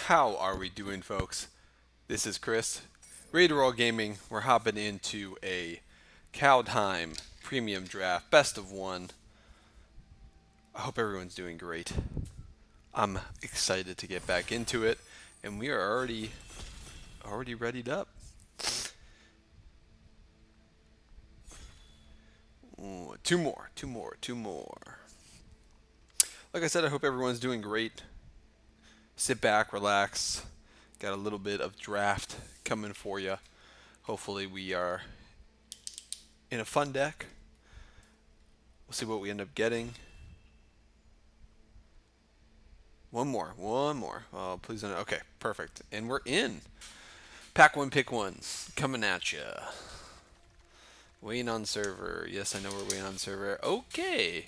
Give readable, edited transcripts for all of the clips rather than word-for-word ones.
How are we doing, folks? This is Chris. Raider Roll Gaming. We're hopping into a Kaldheim Premium Draft, best of one. I hope everyone's doing great. I'm excited to get back into it, and we are already readied up. Ooh, two more. Like I said, I hope everyone's doing great. Sit back, relax. Got a little bit of draft coming for you. Hopefully, we are in a fun deck. We'll see what we end up getting. One more. Oh, please don't. Okay, perfect. And we're in. Pack one, pick one. Coming at you. Waiting on server. Yes, I know we're waiting on server. Okay.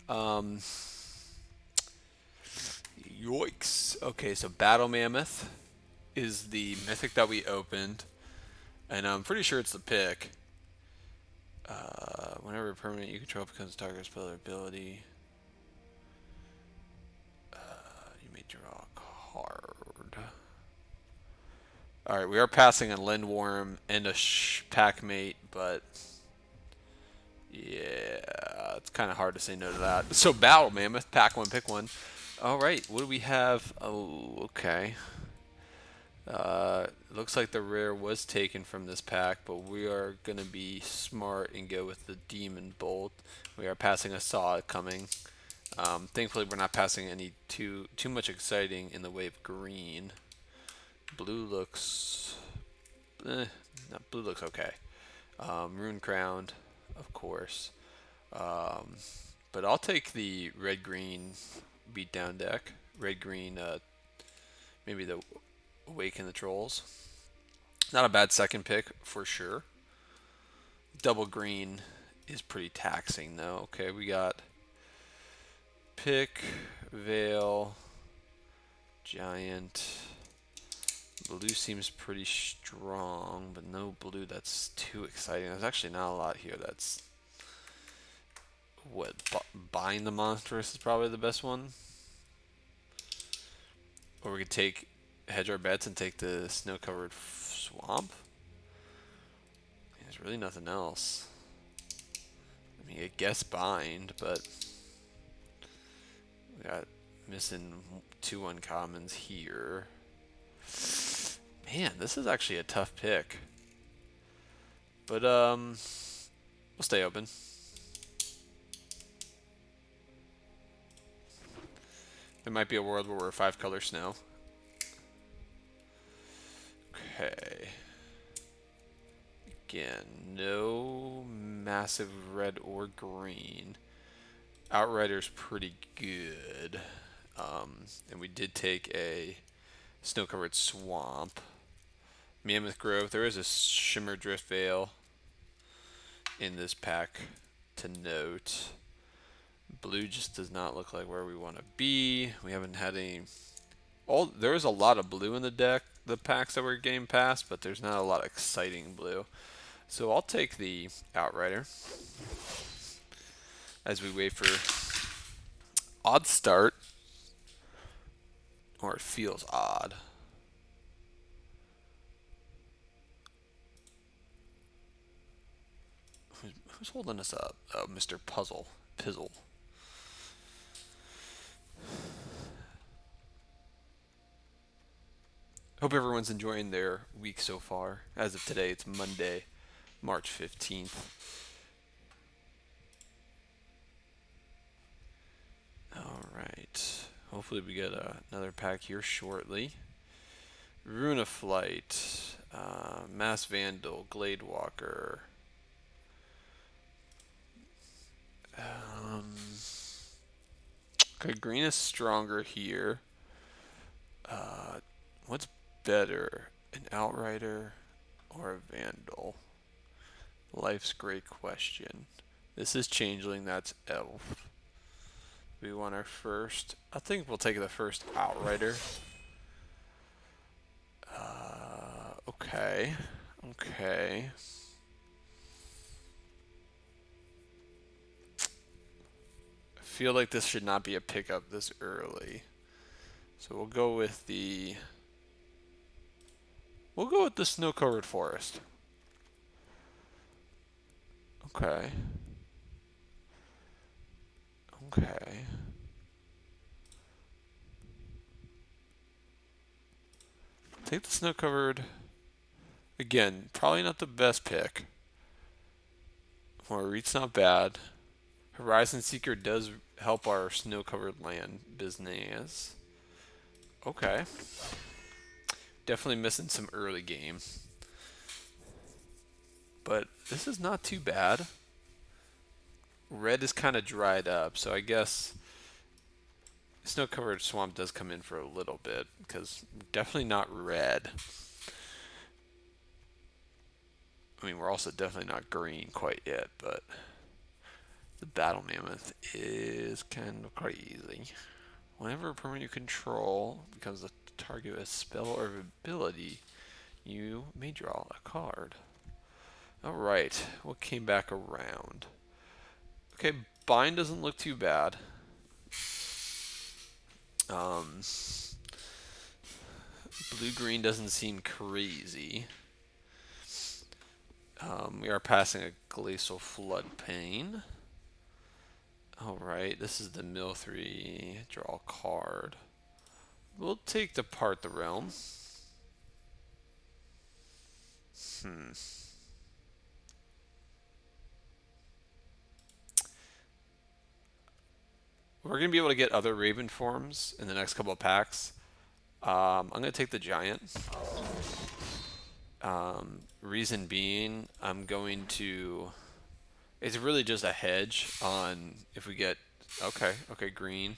Um. Yoicks. Okay, so Battle Mammoth is the mythic that we opened, and I'm pretty sure it's the pick. Whenever a permanent you control becomes target spell or ability, you may draw a card. Alright, we are passing a Lindworm and a Packmate, but yeah, it's kind of hard to say no to that. So Battle Mammoth, pack one, pick one. Alright, what do we have? Oh, okay. Looks like the rare was taken from this pack, but we are going to be smart and go with the Demon Bolt. We are passing a Saw coming. Thankfully, we're not passing any too much exciting in the way of green. Blue looks... blue looks okay. Rune Crowned, of course. But I'll take the red-green beatdown deck. Red-green, maybe the Awaken the Trolls. Not a bad second pick, for sure. Double green is pretty taxing, though. Okay, we got Pick, Veil, Giant. Blue seems pretty strong, but no blue that's too exciting. There's actually not a lot here that's... What, Bind the Monstrous is probably the best one? Or we could hedge our bets and take the snow-covered swamp? There's really nothing else. I mean, I guess bind, but we got missing two uncommons here. Man, this is actually a tough pick. But we'll stay open. There might be a world where we're 5-color snow. Okay. Again, no massive red or green. Outrider's pretty good. And we did take a snow-covered swamp. Mammoth Grove. There is a Shimmer Drift Veil in this pack to note. Blue just does not look like where we want to be. We haven't had any... there is a lot of blue in the deck, the packs that were game passed, but there's not a lot of exciting blue. So I'll take the Outrider as we wait for odd start, or it feels odd. Who's holding us up? Oh, Mr. Pizzle. Hope everyone's enjoying their week so far. As of today, it's Monday, March 15th. Alright. Hopefully we get another pack here shortly. Rune of Flight, Mass Vandal, Glade Walker. Okay, green is stronger here. What's better, an Outrider or a Vandal? Life's great question. This is Changeling, that's Elf. We want our first... I think we'll take the first Outrider. Okay. I feel like this should not be a pickup this early. So we'll go with the snow-covered forest. Okay. Okay. Take the snow-covered. Again, probably not the best pick. Morit's not bad. Horizon Seeker does help our snow-covered land business. Okay. Definitely missing some early game. But this is not too bad. Red is kind of dried up, so I guess snow-covered swamp does come in for a little bit, because definitely not red. I mean, we're also definitely not green quite yet, but the battle mammoth is kind of crazy. Whenever a permanent you control becomes the target of a spell or ability, you may draw a card. Alright, what came back around? Okay, bind doesn't look too bad. Blue-green doesn't seem crazy. We are passing a glacial floodplain. Alright, this is the mill 3. Draw a card. We'll take Depart the Realm. We're going to be able to get other Raven forms in the next couple of packs. I'm going to take the Giant. Reason being, I'm going to... It's really just a hedge on if we get... Okay, green.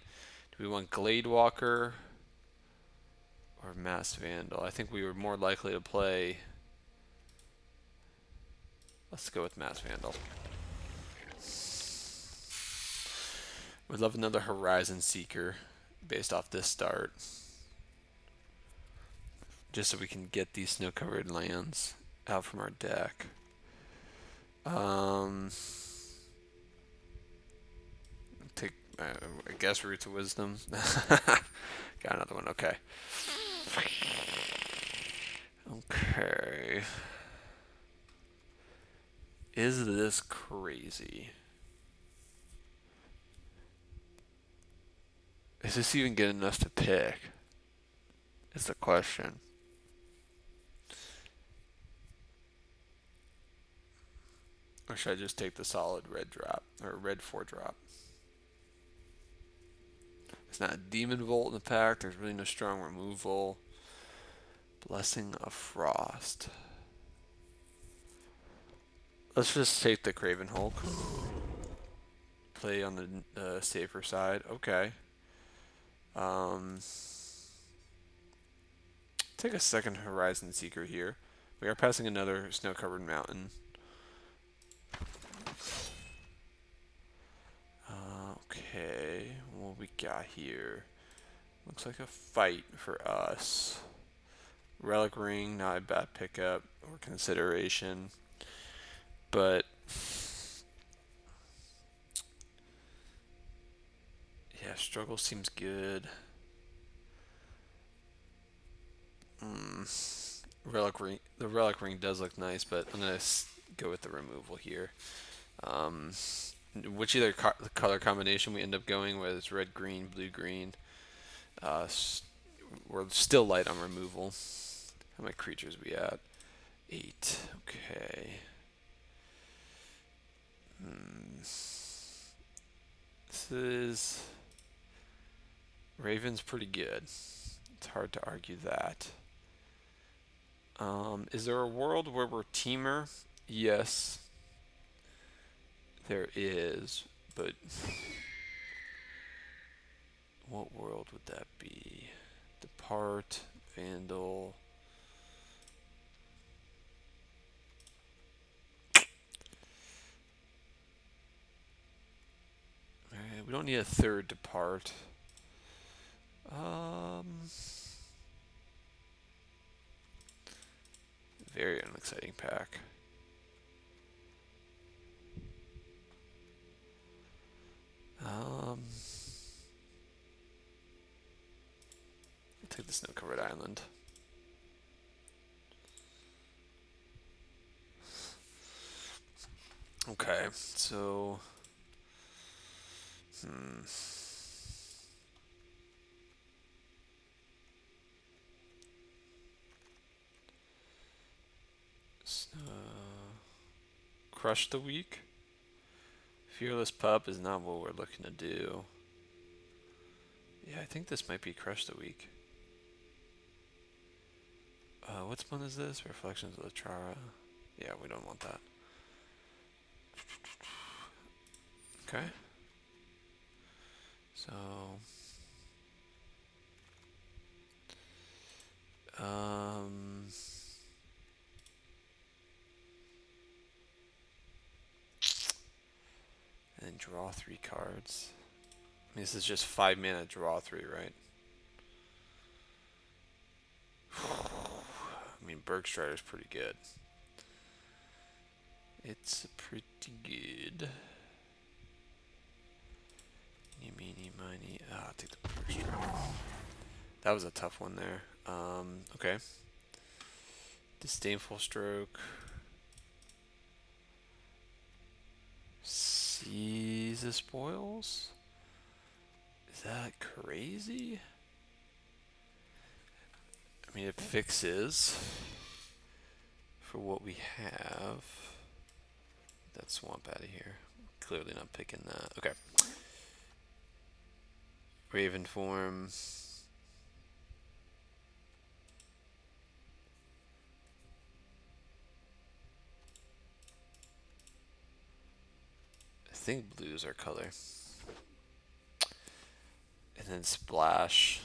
Do we want Glade Walker or Mass Vandal? I think we were more likely to play... Let's go with Mass Vandal. We'd love another Horizon Seeker based off this start. Just so we can get these snow-covered lands out from our deck. Take, I guess, Roots of Wisdom. Got another one, okay. Okay. Is this crazy? Is this even good enough to pick? Is the question. Or should I just take the solid red drop, or red 4-drop? It's not a Demon Volt in the pack. There's really no strong removal. Blessing of Frost. Let's just take the Craven Hulk. Play on the safer side. Okay. Take a second Horizon Seeker here. We are passing another snow-covered mountain. Okay, what we got here? Looks like a fight for us. Relic Ring, not a bad pickup or consideration, but yeah, Struggle seems good. Relic Ring, the Relic Ring does look nice, but I'm gonna go with the removal here. Which either color combination we end up going with is red, green, blue, green. We're still light on removal. How many creatures we at? 8. Okay. This is... Raven's pretty good. It's hard to argue that. Is there a world where we're teamer? Yes. There is, but... What world would that be? Depart, Vandal... Alright, we don't need a third Depart. Very unexciting pack. take the snow-covered island. Okay, so crush the weak. Fearless pup is not what we're looking to do. Yeah, I think this might be crush the weak. What one is this? Reflections of the Chara. Yeah, we don't want that. Okay. So, and then draw 3 cards. I mean, this is just 5 mana, draw 3, right? I mean, Bergstrider's pretty good. It's pretty good. Eeny, meeny, miny. I'll take the Bergstrider. That was a tough one there. Okay. Disdainful Stroke. Seize the Spoils? Is that crazy? I mean, it fixes for what we have. That swamp out of here. Clearly not picking that. Okay. Raven form. I think blue's our color. And then splash.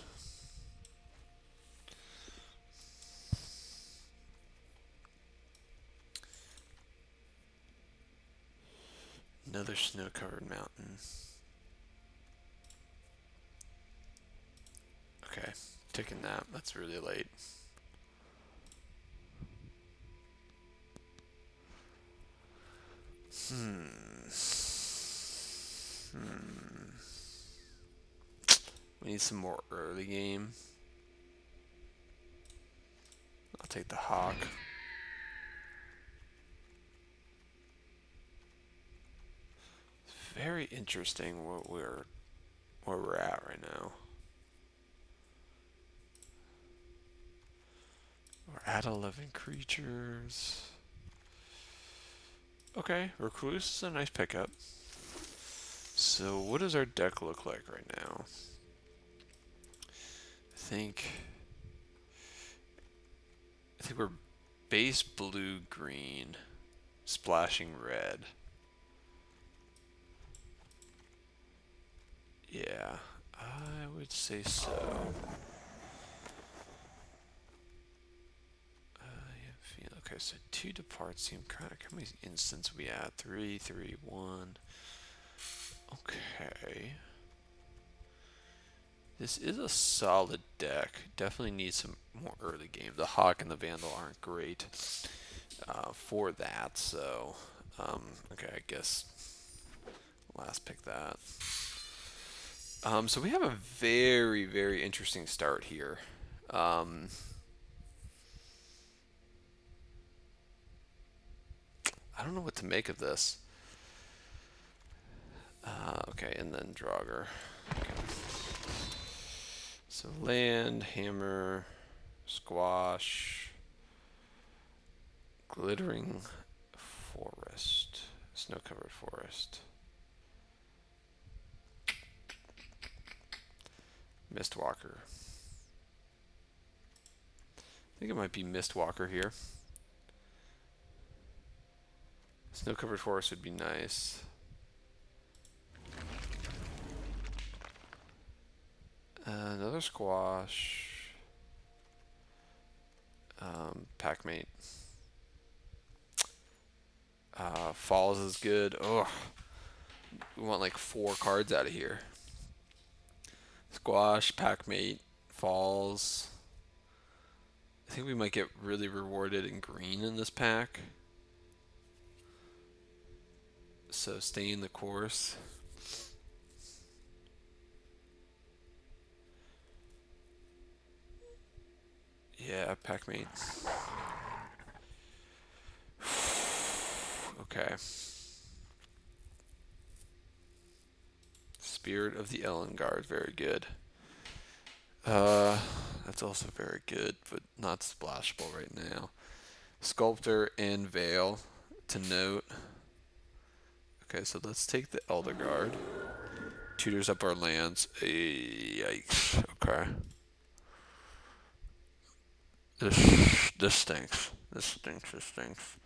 Another snow-covered mountain. Okay, taking that. That's really late. We need some more early game. I'll take the hawk. It's very interesting where we're at right now. We're at 11 creatures. Okay, Recluse is a nice pickup. So what does our deck look like right now? I think we're base blue green, splashing red. Yeah, I would say so. Okay, so 2 depart seem kind of. How many instants we at? 3, 3, 1. Okay. This is a solid deck. Definitely needs some more early game. The Hawk and the Vandal aren't great for that, so okay, I guess last pick that. So we have a very, very interesting start here. I don't know what to make of this. Okay, and then Draugr. Okay. So land, hammer, squash, glittering forest, snow-covered forest, Mistwalker. I think it might be Mistwalker here. Snow-covered forest would be nice. Another squash. Packmate. Falls is good. Oh, we want like 4 cards out of here. Squash, Packmate, Falls. I think we might get really rewarded in green in this pack. So stay in the course. Yeah, packmate. Okay. Spirit of the Elengard, very good. That's also very good, but not splashable right now. Sculptor and Veil to note. Okay, so let's take the Elder Guard. Tutors up our lands. Yikes. Okay. This stinks. This stinks. This stinks.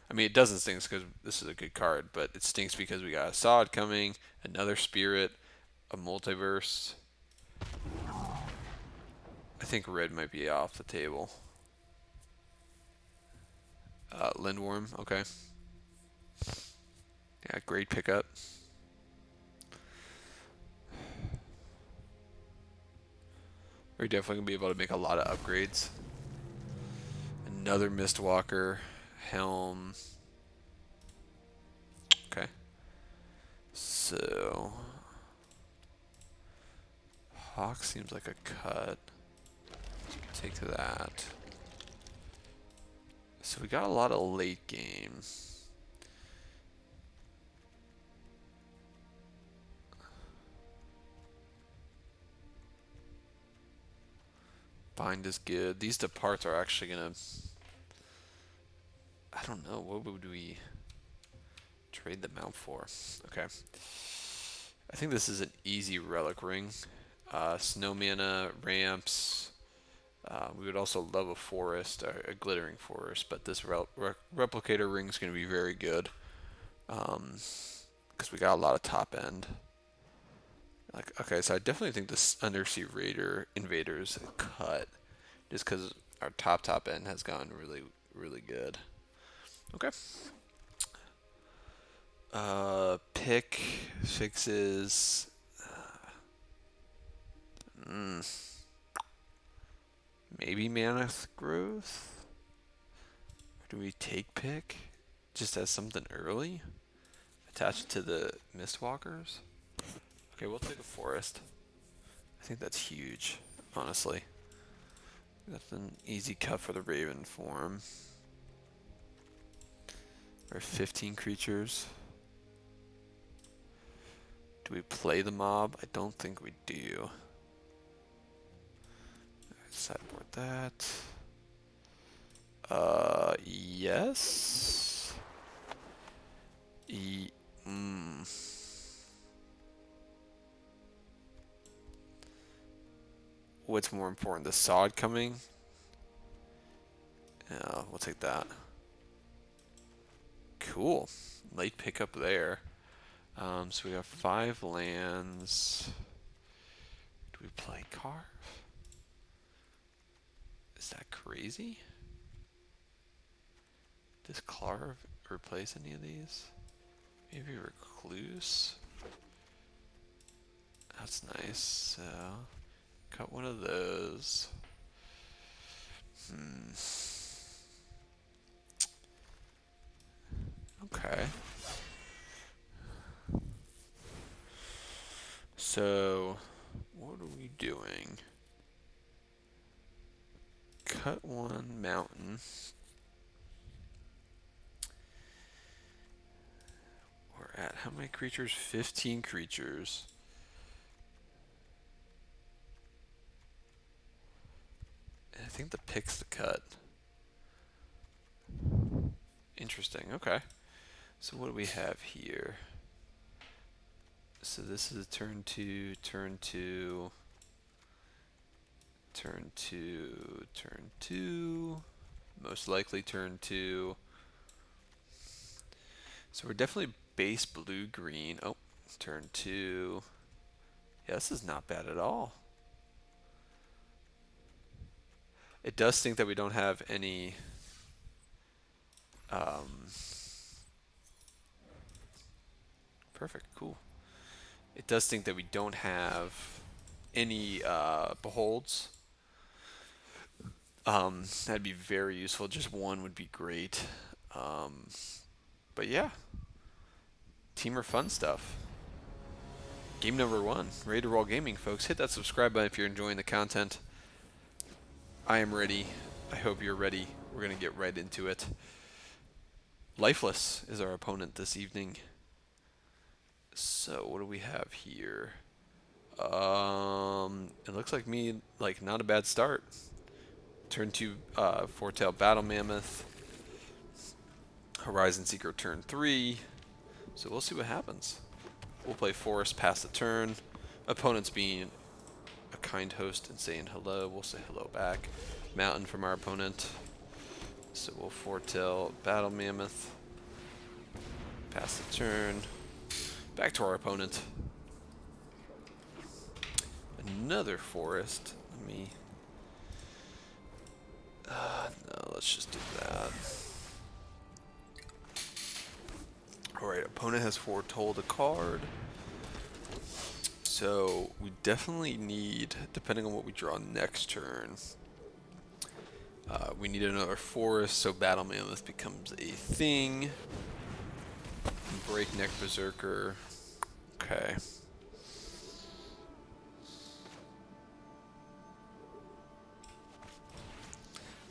I mean, it doesn't stink because this is a good card, but it stinks because we got a Sod coming, another Spirit, a Multiverse. I think red might be off the table. Lindworm, okay. Yeah, great pickup. We're definitely going to be able to make a lot of upgrades. Another Mistwalker, Helm. Okay. So, Hawk seems like a cut. Take that. So we got a lot of late game. Bind is good. These departs are actually gonna. I don't know. What would we trade them out for? Okay. I think this is an easy relic ring. Snow mana, ramps. We would also love a forest, a glittering forest, but this replicator ring is going to be very good because we got a lot of top end. Like, okay, so I definitely think this Undersea Raider Invader is a cut, just because our top end has gone really, really good. Okay. Pick fixes. Maybe Mammoth Growth. Or do we take pick just as something early attached to the Mistwalkers? Okay, we'll take a forest. I think that's huge, honestly. That's an easy cut for the Raven form. We're 15 creatures. Do we play the mob? I don't think we do. Sideboard that. Yes. What's more important, the sod coming? Yeah, we'll take that. Cool. Late pickup there. So we got 5 lands. Do we play Carve? Is that crazy? Does Carve replace any of these? Maybe Recluse? That's nice. So, cut one of those. Okay. So, what are we doing? Cut one mountain. We're at how many creatures? 15 creatures. I think the pick's the cut. Interesting. Okay. So what do we have here? So this is turn 2, turn 2, turn 2, turn 2, most likely turn 2. So we're definitely base blue-green. Oh, turn 2. Yeah, this is not bad at all. It does think that we don't have any perfect, cool. It does think that we don't have any beholds. That'd be very useful. Just one would be great. But yeah, Temur fun stuff. Game number 1, Ready to Roll Gaming, folks. Hit that subscribe button if you're enjoying the content. I am ready I hope you're ready. We're going to get right into it. Lifeless is our opponent this evening. So what do we have here? It looks like not a bad start. Turn 2, Four-tail Battle Mammoth. Horizon Seeker turn 3. So we'll see what happens. We'll play Forest pass the turn. Opponents being a kind host and saying hello. We'll say hello back. Mountain from our opponent. So we'll Four-tail Battle Mammoth. Pass the turn. Back to our opponent. Another Forest. No, let's just do that. Alright, opponent has foretold a card. So we definitely need, depending on what we draw next turn, we need another Forest, so Battle Mammoth becomes a thing. Breakneck Berserker. Okay.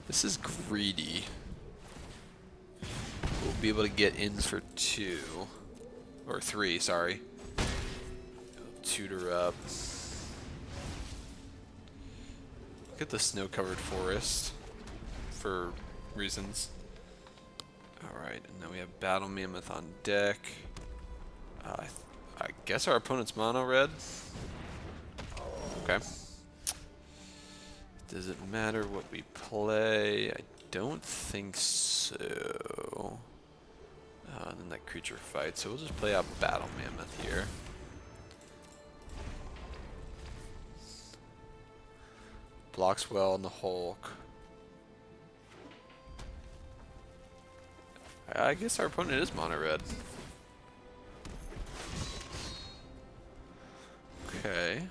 This is greedy. We'll be able to get in for 2. Or 3, sorry. Tutor up. Look at the snow-covered forest. For reasons. Alright, and now we have Battle Mammoth on deck. I guess our opponent's mono red. Okay. Does it matter what we play? I don't think so. And then that creature fights, so we'll just play out Battle Mammoth here. Blocks well on the Hulk. I guess our opponent is mono red. Okay.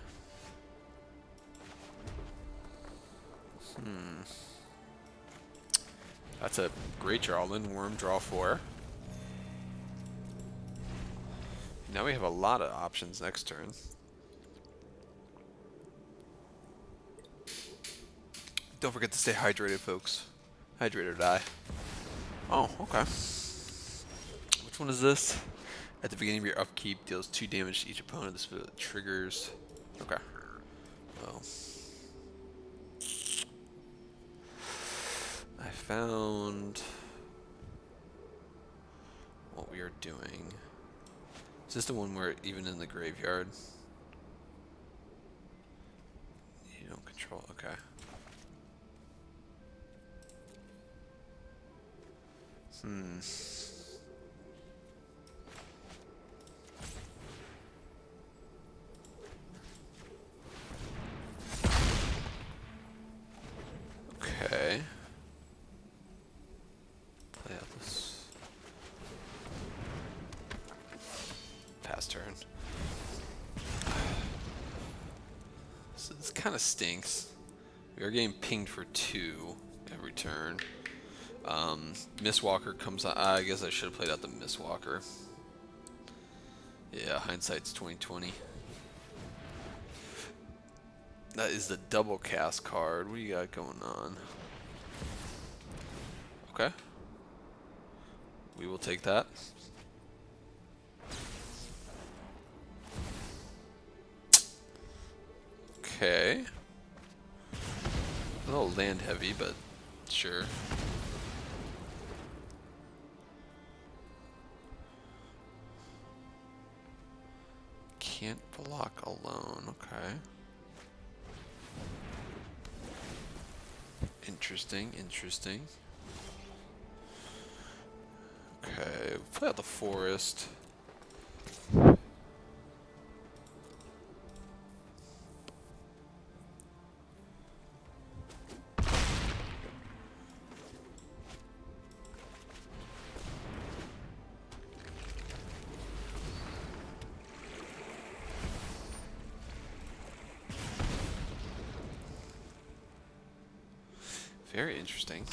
That's a great draw. Lindworm, draw 4. Now we have a lot of options next turn. Don't forget to stay hydrated, folks. Hydrate or die. Oh, okay. Which one is this? At the beginning of your upkeep, deals 2 damage to each opponent. This triggers. Okay. Well. I found what we are doing. Is this the one where even in the graveyard? You don't control, okay. Okay. Play out this. Pass turn. So this kind of stinks. We are getting pinged for 2 every turn. Mistwalker comes on. I guess I should have played out the Mistwalker. Yeah, hindsight's 2020. That is the double cast card. What do you got going on? Okay. We will take that. Okay. A little land heavy, but sure. Can't block alone, okay. Interesting, interesting. Okay, play out the forest. Very interesting.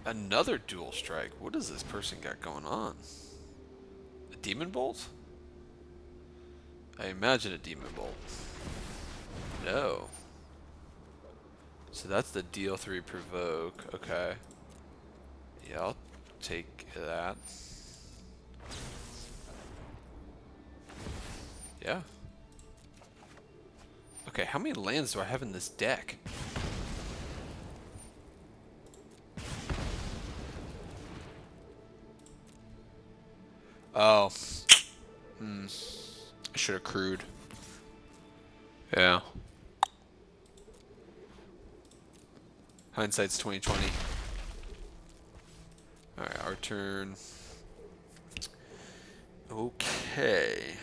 Another dual strike. What does this person got going on? A demon bolt? I imagine a demon bolt. No. So that's the deal 3 provoke. Okay. Yeah, I'll take that. Yeah. Okay, how many lands do I have in this deck? Oh. I should have crewed. Yeah. Hindsight's 2020. Alright, our turn. Okay.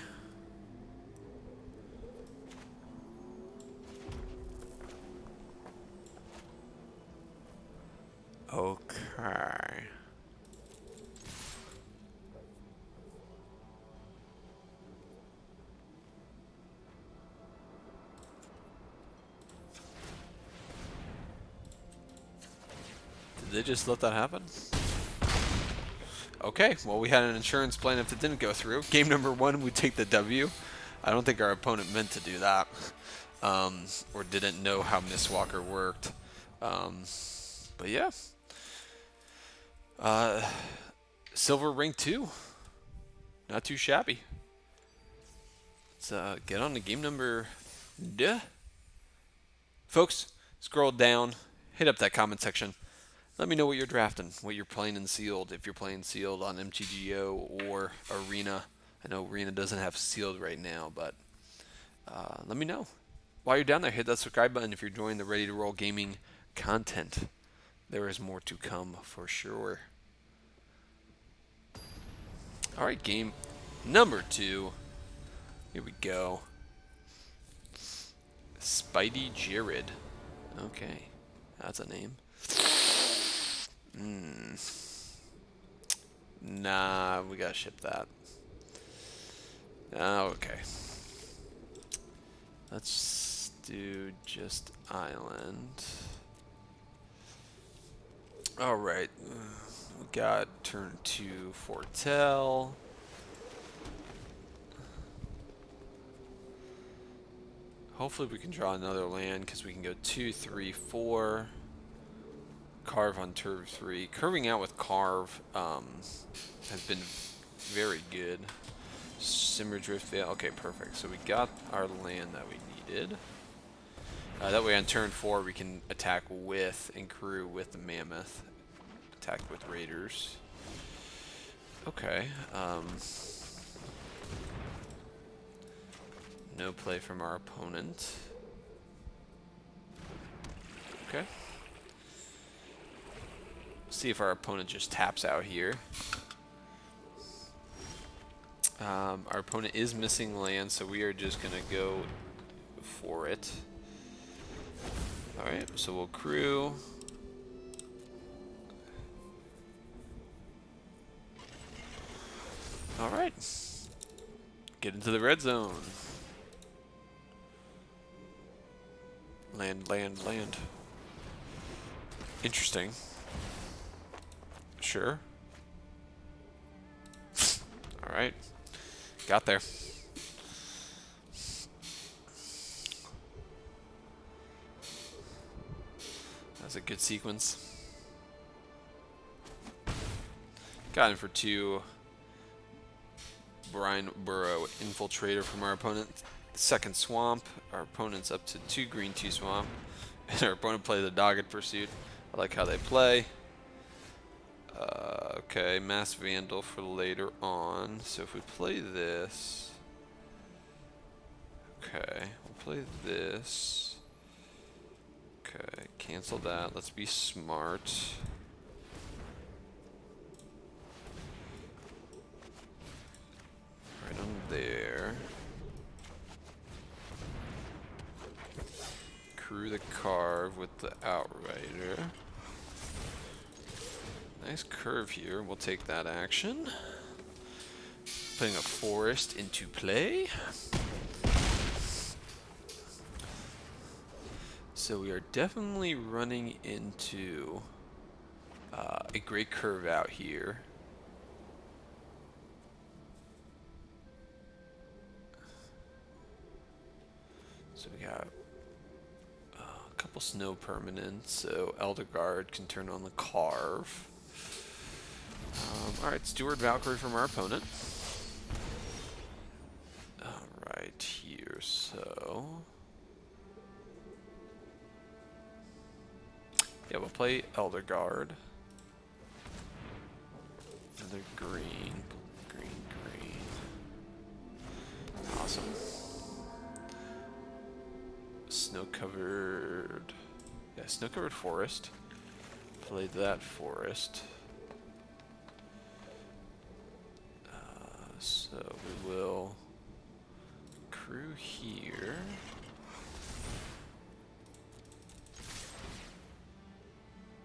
Okay. Did they just let that happen? Okay, well, we had an insurance plan if it didn't go through. Game number 1, we take the W. I don't think our opponent meant to do that. Or didn't know how Mistwalker worked. But yeah. Silver Ring 2. Not too shabby. Let's get on to game number... Duh. Folks, scroll down. Hit up that comment section. Let me know what you're drafting, what you're playing in Sealed, if you're playing Sealed on MTGO or Arena. I know Arena doesn't have Sealed right now, but let me know. While you're down there, hit that subscribe button if you're enjoying the Ready to Roll gaming content. There is more to come for sure. Alright, game number 2. Here we go. Spidey Jared. Okay, that's a name. Nah, we gotta ship that. Okay. Let's do just Island. Alright. We got turn 2 Fortell. Hopefully we can draw another land because we can go 2, 3, 4. Carve on turn 3. Curving out with Carve has been very good. Simmer Drift Veil. Okay, perfect. So we got our land that we needed. That way on turn 4 we can attack with and crew with the Mammoth. Attack with Raiders. Okay. No play from our opponent. Okay. See if our opponent just taps out here. Our opponent is missing land, so we are just going to go for it. Alright, so we'll crew. Alright. Get into the red zone. Land, land, land. Interesting. Sure. Alright. Got there. That's a good sequence. Got in for 2. Brian Burrow Infiltrator from our opponent. Second Swamp. Our opponent's up to 2 green, 2 Swamp. And our opponent plays the Dogged Pursuit. I like how they play. Okay, Mass Vandal for later on. So if we play this... Okay, we'll play this. Okay, cancel that. Let's be smart. Right on there. Crew the Carve with the Outrider. Nice curve here. We'll take that action. Putting a forest into play. So we are definitely running into a great curve out here. So we got couple snow permanents, so Elderguard can turn on the Carve. Alright, Steward Valkyrie from our opponent. Alright, here, so... yeah, we'll play Elderguard. Another green, green. Awesome. Snow-covered... yeah, snow-covered forest. Played that forest. So we will crew here.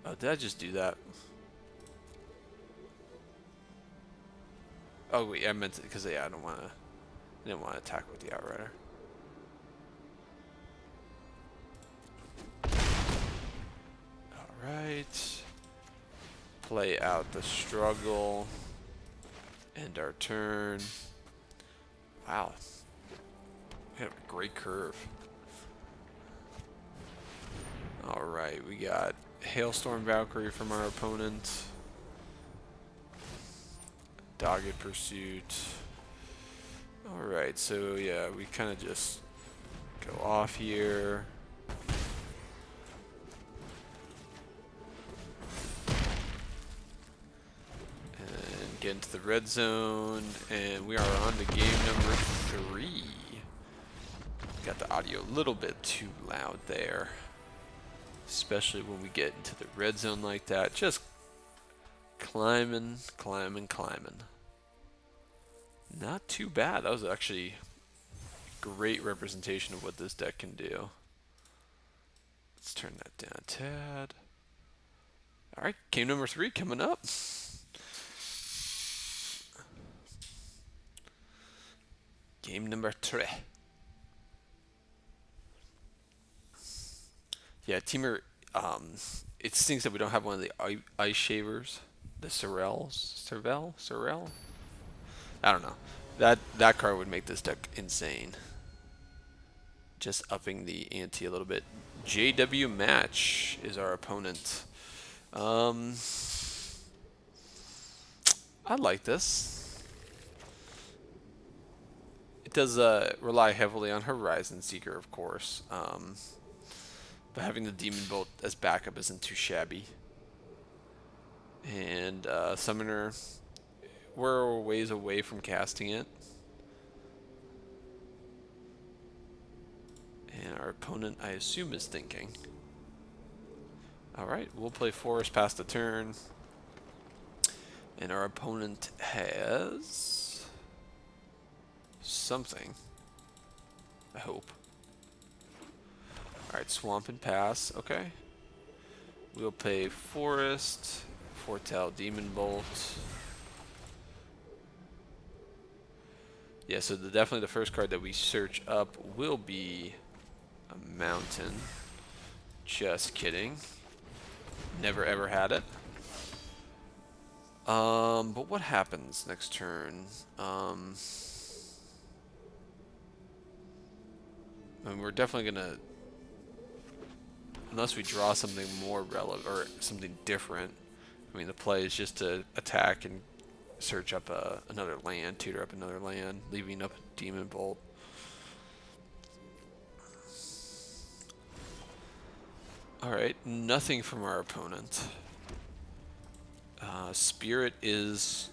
Oh, did I just do that? Oh wait, I meant to, because yeah, I didn't want to attack with the Outrider. All right. Play out the struggle. End our turn. Wow. We have a great curve. Alright, we got Hailstorm Valkyrie from our opponent. Dogged Pursuit. Alright, so yeah, we kind of just go off here. Get into the red zone, and we are on to game number 3. Got the audio a little bit too loud there, especially when we get into the red zone like that. Just climbing. Not too bad. That was actually a great representation of what this deck can do. Let's turn that down a tad. Alright, game number 3 coming up. Game number 3. Yeah, Temur, it stinks that we don't have one of the ice shavers. The Sorrel? I don't know. That card would make this deck insane. Just upping the ante a little bit. JW Match is our opponent. I like this. It does rely heavily on Horizon Seeker, of course. But having the Demon Bolt as backup isn't too shabby. And Summoner, we're a ways away from casting it. And our opponent, I assume, is thinking. Alright, we'll play Forest past the turn. And our opponent has something. I hope. Alright, Swamp and Pass. Okay. We'll play Forest, Foretell Demon Bolt. Yeah, so definitely the first card that we search up will be a mountain. Just kidding. Never ever had it. But what happens next turn? I mean, we're definitely gonna, unless we draw something more relevant or something different. I mean, the play is just to attack and search up another land, tutor up another land, leaving up a Demon Bolt. Alright, nothing from our opponent. Spirit is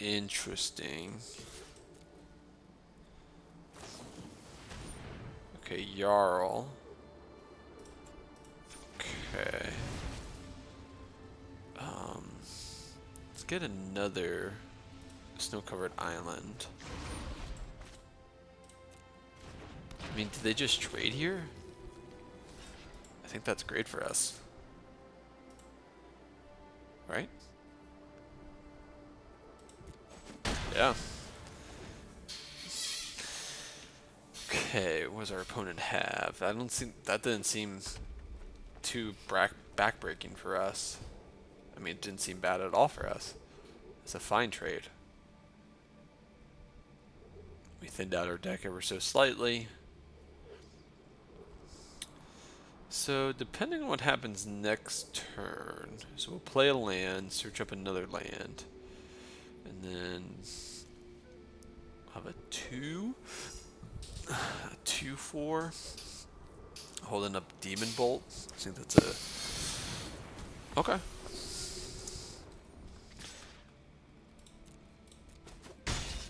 interesting. Okay, Jarl. Okay. Let's get another snow-covered island. I mean, did they just trade here? I think that's great for us. Right? Yeah. Okay, what does our opponent have? That didn't seem too backbreaking for us. I mean, it didn't seem bad at all for us. It's a fine trade. We thinned out our deck ever so slightly. So depending on what happens next turn, so we'll play a land, search up another land, and then have a 2/4, holding up Demon Bolt. I think that's a okay.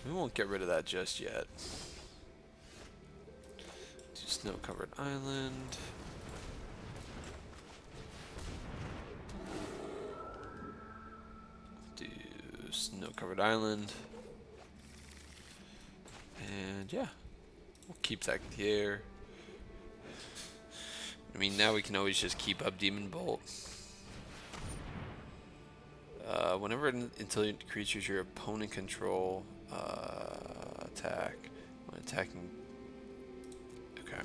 We won't get rid of that just yet. Do Snow-Covered Island. Do Snow-Covered Island. And yeah, we'll keep that here. I mean, now we can always just keep up Demon Bolt. Whenever intelligent creatures your opponent control attack, when attacking. Okay.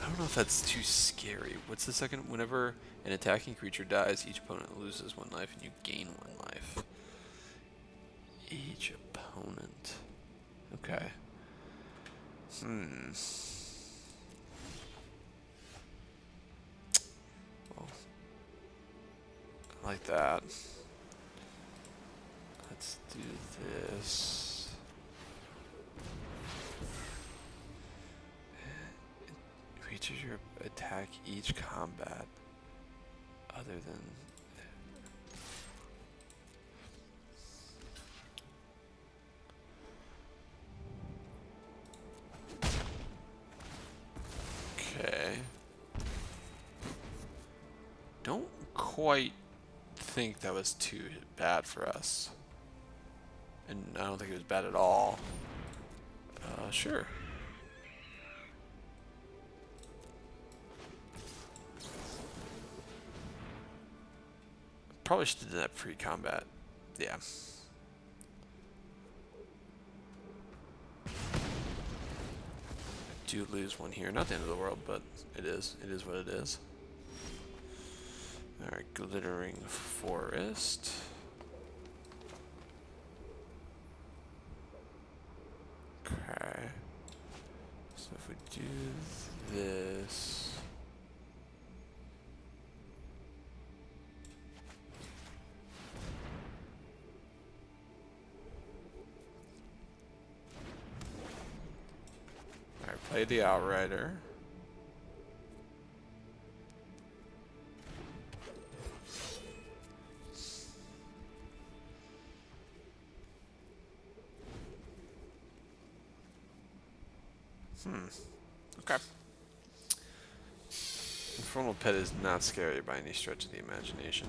I don't know if that's too scary. What's the second? Whenever an attacking creature dies, each opponent loses 1 life and you gain 1 life. Each opponent. Okay. Well, I like that. Let's do this. Creatures your attack each combat other than. Okay. Don't quite think that was too bad for us. And I don't think it was bad at all. Sure. Probably should have done that pre-combat. Yeah. Do lose 1 here. Not the end of the world, but it is. It is what it is. Alright, Glittering Forest. Okay. So if we do this. Alright, play the Outrider. Okay. Infernal Pet is not scary by any stretch of the imagination.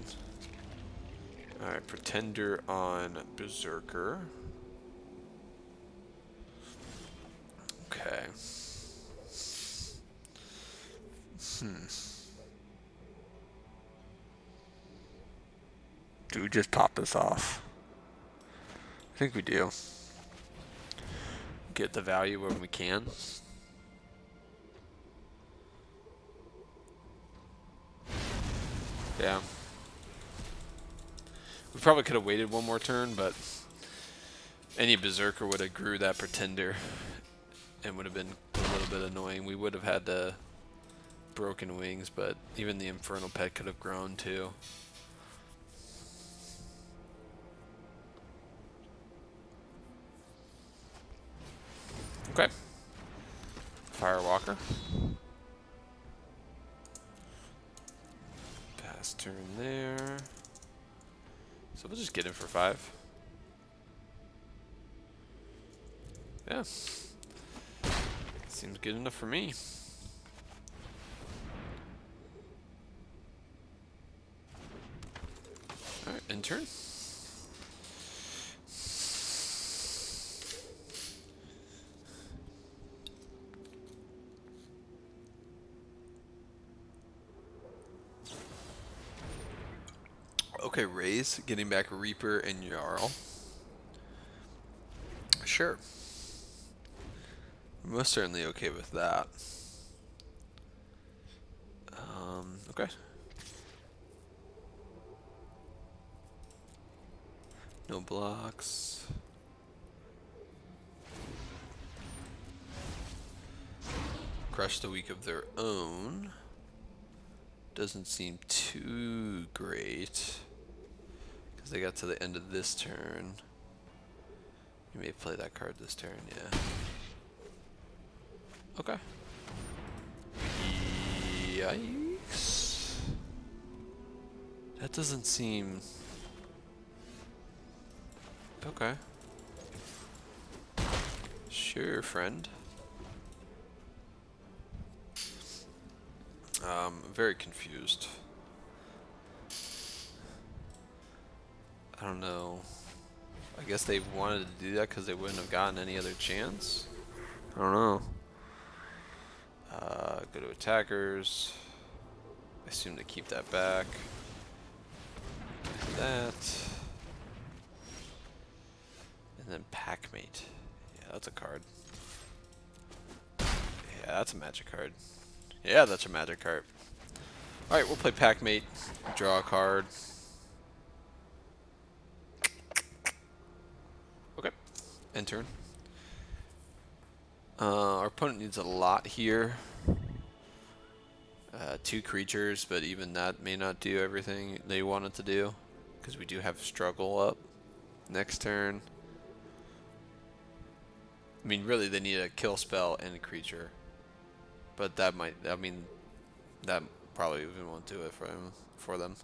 Alright, Pretender on Berserker. Okay. Do we just pop this off? I think we do. Get the value when we can. Yeah. We probably could have waited 1 more turn, but any Berserker would have grew that Pretender and would have been a little bit annoying. We would have had the Broken Wings, but even the Infernal Pet could have grown too. Okay. Firewalker. Pass turn there. So we'll just get him for 5. Yeah. Seems good enough for me. Alright, end turn. Okay, Raise, getting back Reaper and Jarl. Sure. Most certainly okay with that. Okay. No blocks. Crush the weak of their own. doesn't seem too great. Because they got to the end of this turn. You may play that card this turn, yeah. Okay. Yikes. That doesn't seem... Okay. Sure, friend. Very confused. I don't know. I guess they wanted to do that because they wouldn't have gotten any other chance. I don't know. Go to attackers. I assume to keep that back. That. And then Packmate. Yeah, that's a card. Yeah, that's a magic card. Yeah, that's a magic card. Alright, we'll play Packmate. Draw a card. Okay. End turn. Our opponent needs a lot here. 2 creatures, but even that may not do everything they want it to do. Because we do have struggle up. Next turn. I mean, really, they need a kill spell and a creature. But that might, I mean, that probably even won't do it for them.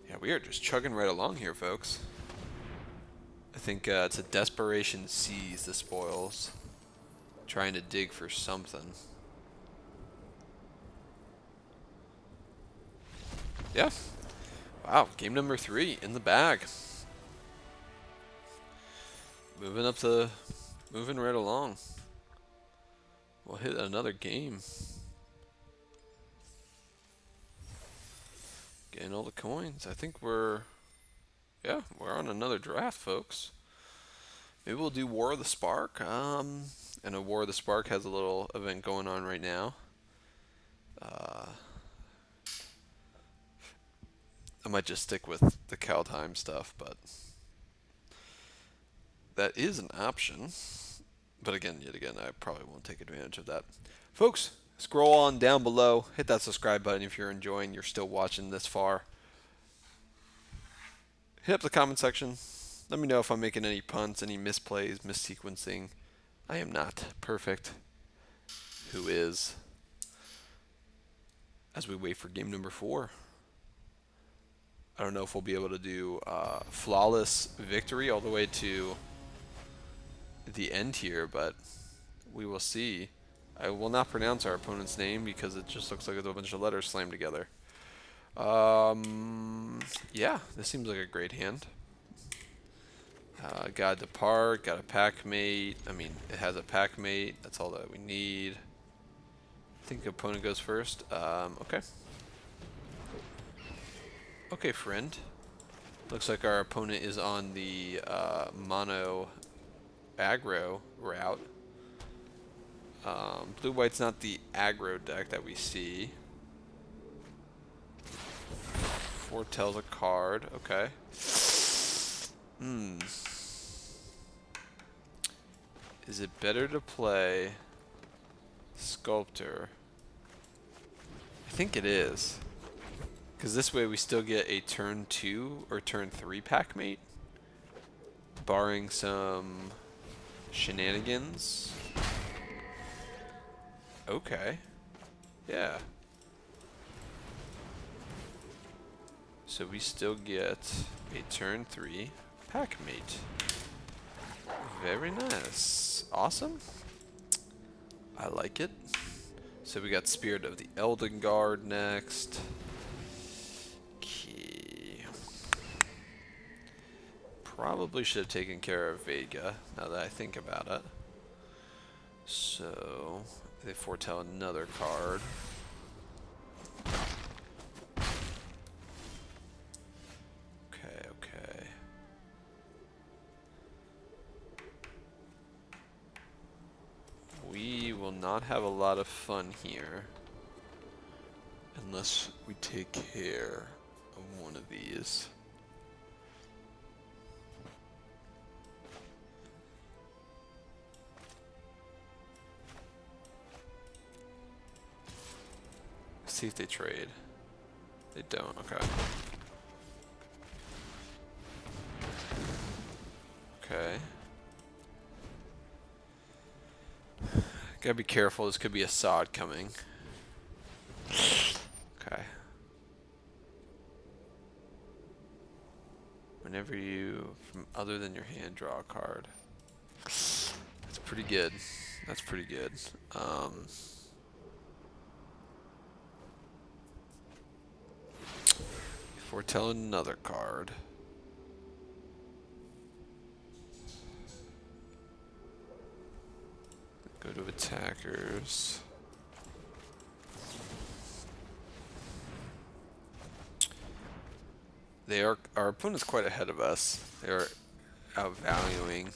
Yeah, we are just chugging right along here, folks. I think it's a desperation seize the spoils. Trying to dig for something. Yeah. Wow, game number 3 in the bag. Moving right along. We'll hit another game. Getting all the coins. I think we're on another draft, folks. Maybe we'll do War of the Spark. And a War of the Spark has a little event going on right now. I might just stick with the Kaldheim stuff, but that is an option. But yet again, I probably won't take advantage of that. Folks, scroll on down below. Hit that subscribe button if you're enjoying, you're still watching this far. Hit up the comment section. Let me know if I'm making any puns, any misplays, missequencing. I am not perfect. Who is? As we wait for game number 4. I don't know if we'll be able to do flawless victory all the way to the end here, but we will see. I will not pronounce our opponent's name because it just looks like a bunch of letters slammed together. Yeah, this seems like a great hand. Got Depart, got a Packmate. I mean, it has a Packmate. That's all that we need. I think the opponent goes first. Okay. Okay, friend. Looks like our opponent is on the mono aggro route. Blue-white's not the aggro deck that we see. Foretells a card. Okay. Is it better to play Sculptor? I think it is. Because this way we still get a turn 2 or turn 3 Packmate. Barring some shenanigans. Okay. Yeah. So we still get a turn 3 Packmate. Very nice. Awesome. I like it. So we got Spirit of the Elden Guard next. Okay. Probably should have taken care of Vega, now that I think about it. So, they foretell another card. Okay. We will not have a lot of fun here unless we take care of one of these. see if they trade. They don't, okay. Okay. Gotta be careful, this could be a sod coming. Okay. Whenever you, from other than your hand, draw a card. That's pretty good. That's pretty good. Foretell another card. Go to attackers. Our opponent's quite ahead of us. They are outvaluing.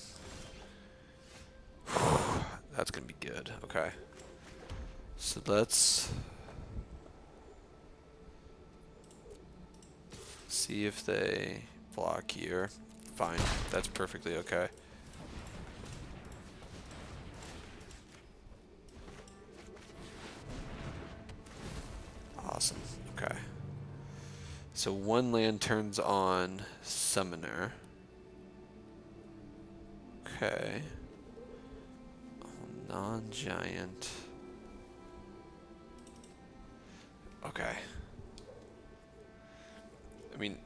That's gonna be good. Okay. So let's see if they block here. Fine. That's perfectly okay. Awesome. Okay. So one land turns on Summoner. Okay. Non-giant. Okay. I mean,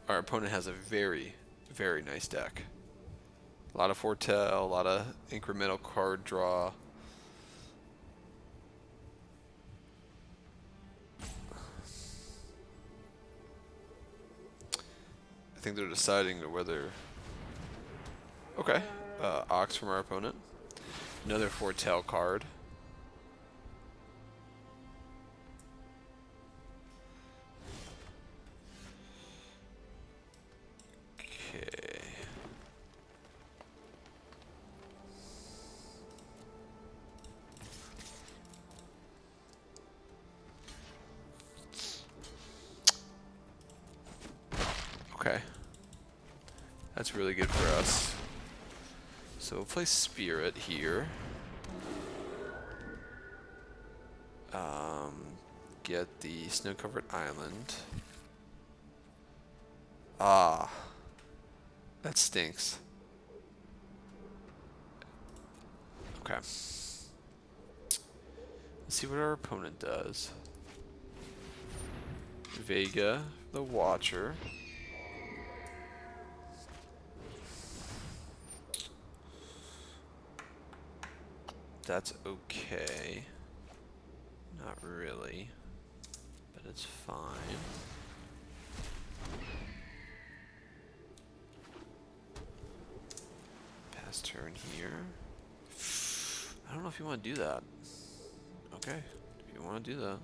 our opponent has a very, very nice deck. A lot of foretell, a lot of incremental card draw. I think they're deciding whether... Okay. Ox from our opponent. Another foretell card. Okay. Okay. That's really good for us. So we'll play Spirit here. Get the snow-covered island. Ah. That stinks. Okay. Let's see what our opponent does. Vega, the Watcher. That's okay. Not really. But it's fine. Pass turn here. I don't know if you want to do that. Okay. If you want to do that.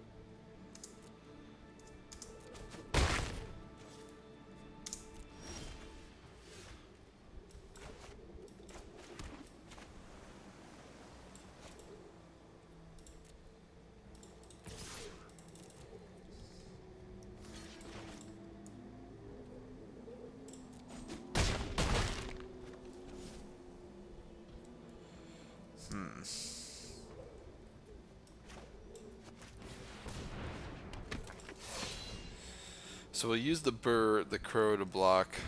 So we'll use the crow to block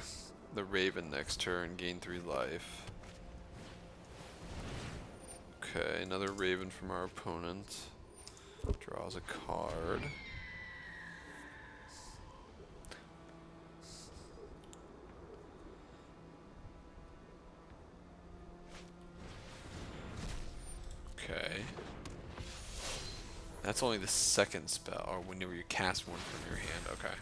the raven next turn, gain 3 life. Okay, another raven from our opponent. Draws a card. Okay. That's only the second spell, or whenever you cast one from your hand. Okay.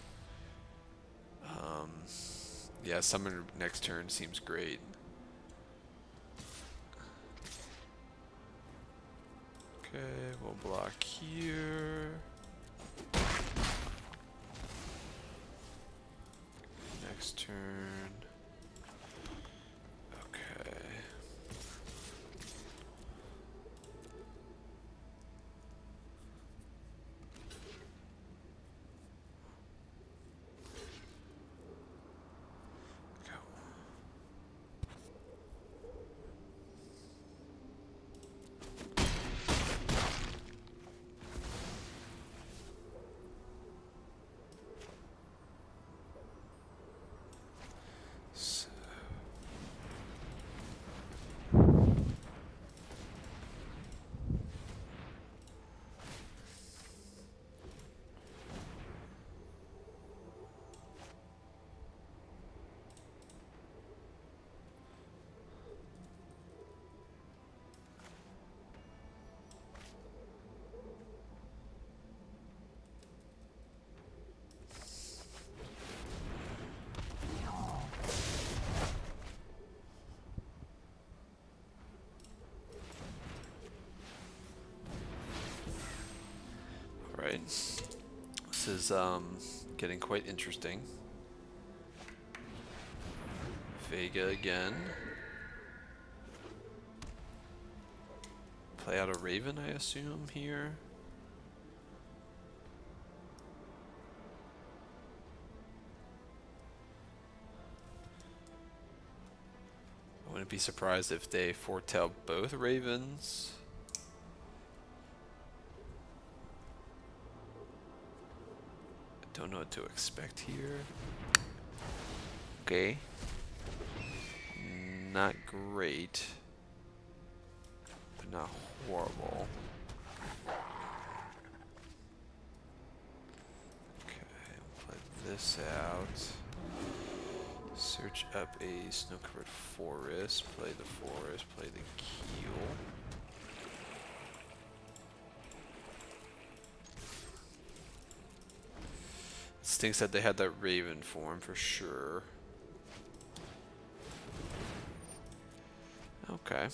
Yeah, summon next turn seems great. Okay, we'll block here. Next turn. Okay. This is getting quite interesting. Vega again. Play out a Raven, I assume, here. I wouldn't be surprised if they foretell both Ravens. I don't know what to expect here. Okay. Not great, but not horrible. Okay, I'll play this out. Search up a snow-covered forest. Play the forest. Play the keel. It stinks that they had that Raven form for sure. Okay.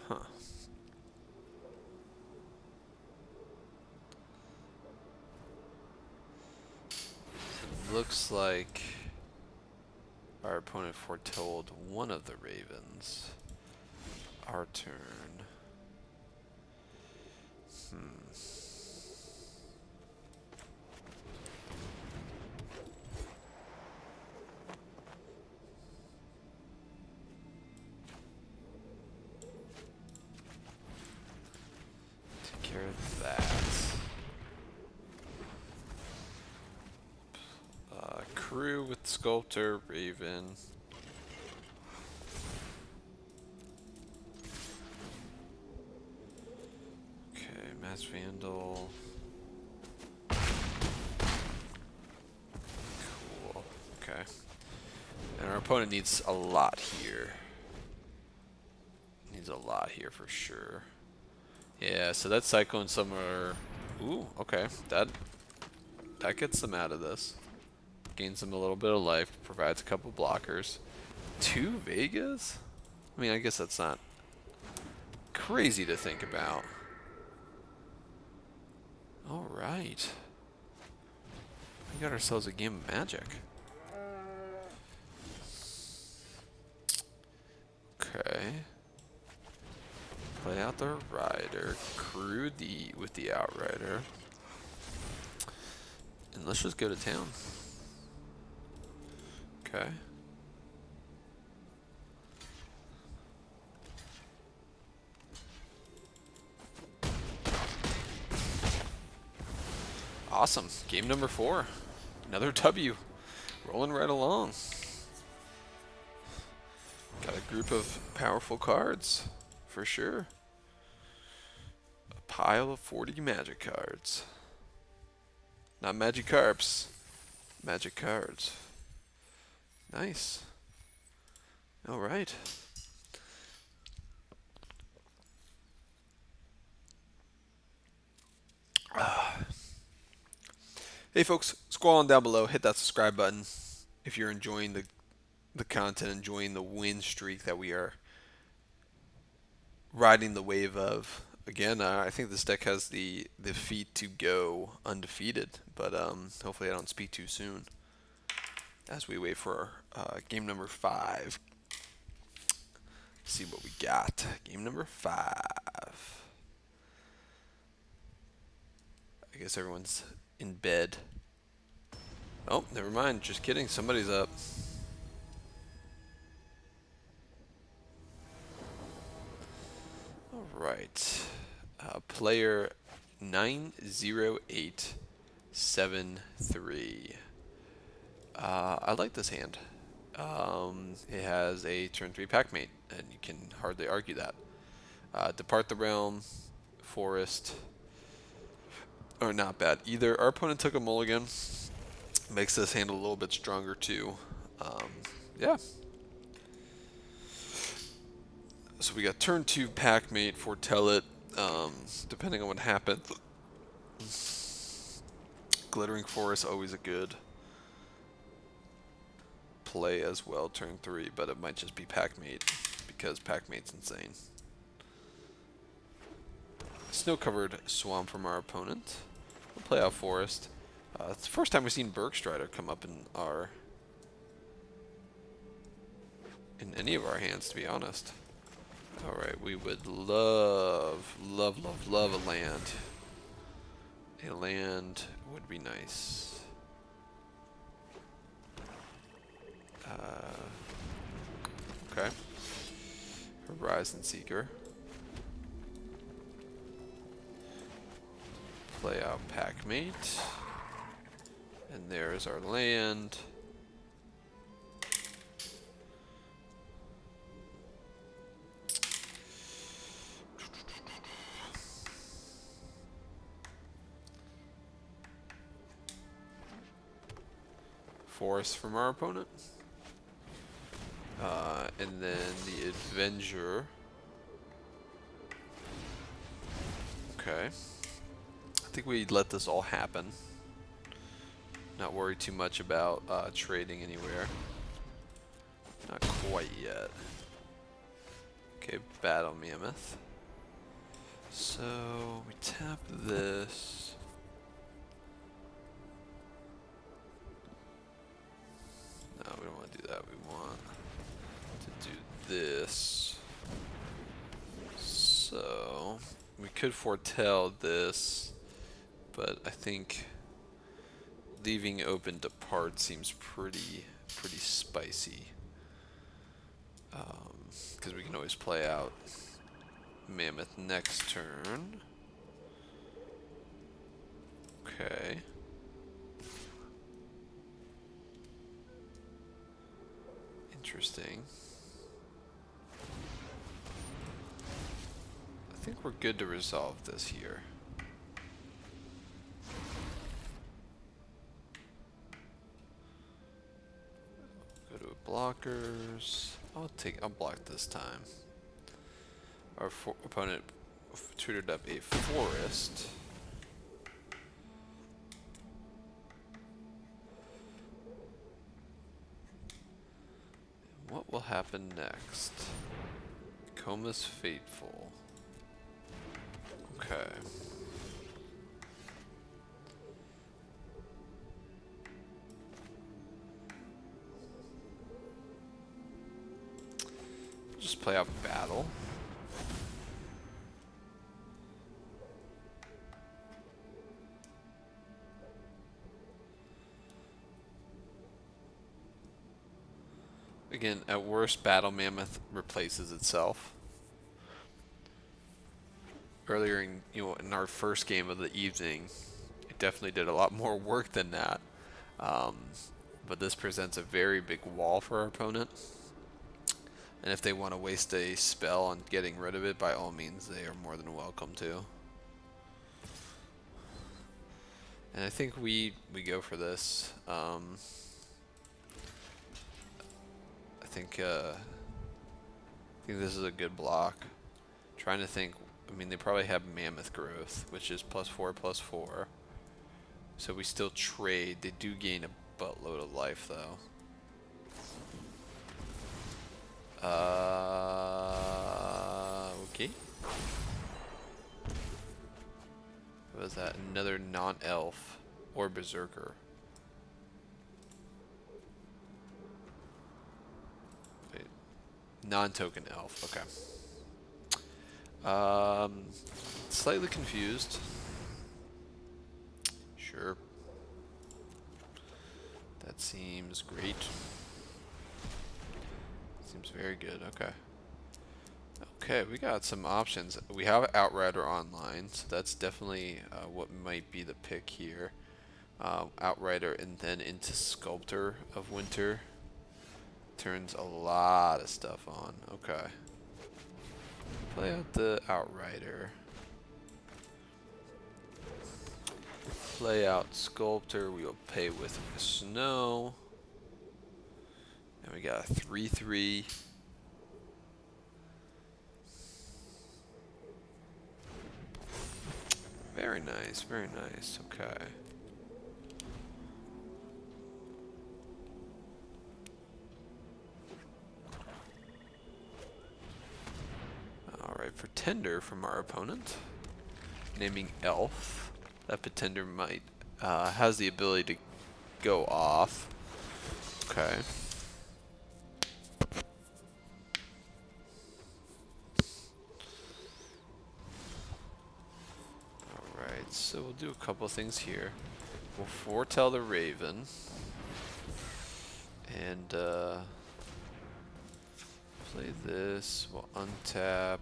Huh. Looks like our opponent foretold one of the Ravens. Our turn. Take care of that. Crew with Sculptor, Raven. Okay, Mass Vandal. Cool. Okay. And our opponent needs a lot here. Needs a lot here for sure. Yeah, so that Cyclone somewhere. Ooh, okay. That gets them out of this. Gains them a little bit of life, provides a couple blockers. 2 Vegas? I mean, I guess that's not crazy to think about. Alright. We got ourselves a game of Magic. Okay. Play out the Rider. Crew with the Outrider. And let's just go to town. Okay. Awesome. Game number 4. Another W. Rolling right along. Got a group of powerful cards, for sure. A pile of 40 Magic cards. Not Magikarps. Magic cards. Nice. All right. Hey folks, scroll on down below, hit that subscribe button if you're enjoying the content, enjoying the win streak that we are riding the wave of. Again, I think this deck has the feat to go undefeated, but hopefully I don't speak too soon as we wait for game number 5. See what we got. Game number 5. I guess everyone's in bed. Oh, never mind. Just kidding. Somebody's up. All right. Player 90873. I like this hand. It has a turn 3 Packmate, and you can hardly argue that. Depart the Realm, Forest, or not bad. Either our opponent took a mulligan, makes this hand a little bit stronger too. Yeah. So we got turn 2 Packmate, Foretell it, depending on what happens. Glittering Forest, always a good play as well, turn 3, but it might just be Packmate, because Packmate's insane. Snow-covered Swamp from our opponent. We'll play out Forest. It's the first time we've seen Bergstrider come up in any of our hands, to be honest. Alright, we would love a land. A land would be nice. Okay. Horizon Seeker. Play out Packmate. And there's our land. Forest from our opponent. And then the Avenger. Okay. I think we let this all happen. Not worry too much about trading anywhere. Not quite yet. Okay, Battle Mammoth. So we tap this. No, we don't want to do that. We want to do this. So we could foretell this, but I think leaving open depart seems pretty spicy. Because we can always play out Mammoth next turn. Okay. Interesting. I think we're good to resolve this here. Go to blockers. I'll block this time. Our opponent tutored up a forest. What will happen next? Coma's Fateful. Okay. Just play out Battle. Again, at worst, Battle Mammoth replaces itself. Earlier in our first game of the evening, it definitely did a lot more work than that. But this presents a very big wall for our opponent. And if they want to waste a spell on getting rid of it, by all means, they are more than welcome to. And I think we go for this. I think this is a good block. Trying to think. I mean, they probably have Mammoth Growth, which is +4/+4. So we still trade. They do gain a buttload of life, though. Okay. What was that? Another non-elf or berserker. Wait. Non-token elf. Okay. Slightly confused. Sure. That seems great. Seems very good. Okay. Okay, we got some options. We have Outrider online, so that's definitely what might be the pick here. Outrider and then into Sculptor of Winter. Turns a lot of stuff on. Okay. Play out the Outrider. Play out Sculptor. We will pay with Snow. And we got a 3/3. Very nice, very nice. Okay. Pretender from our opponent, naming Elf. That Pretender might has the ability to go off. Okay. Alright, so we'll do a couple things here. We'll foretell the Raven. And play this. We'll untap.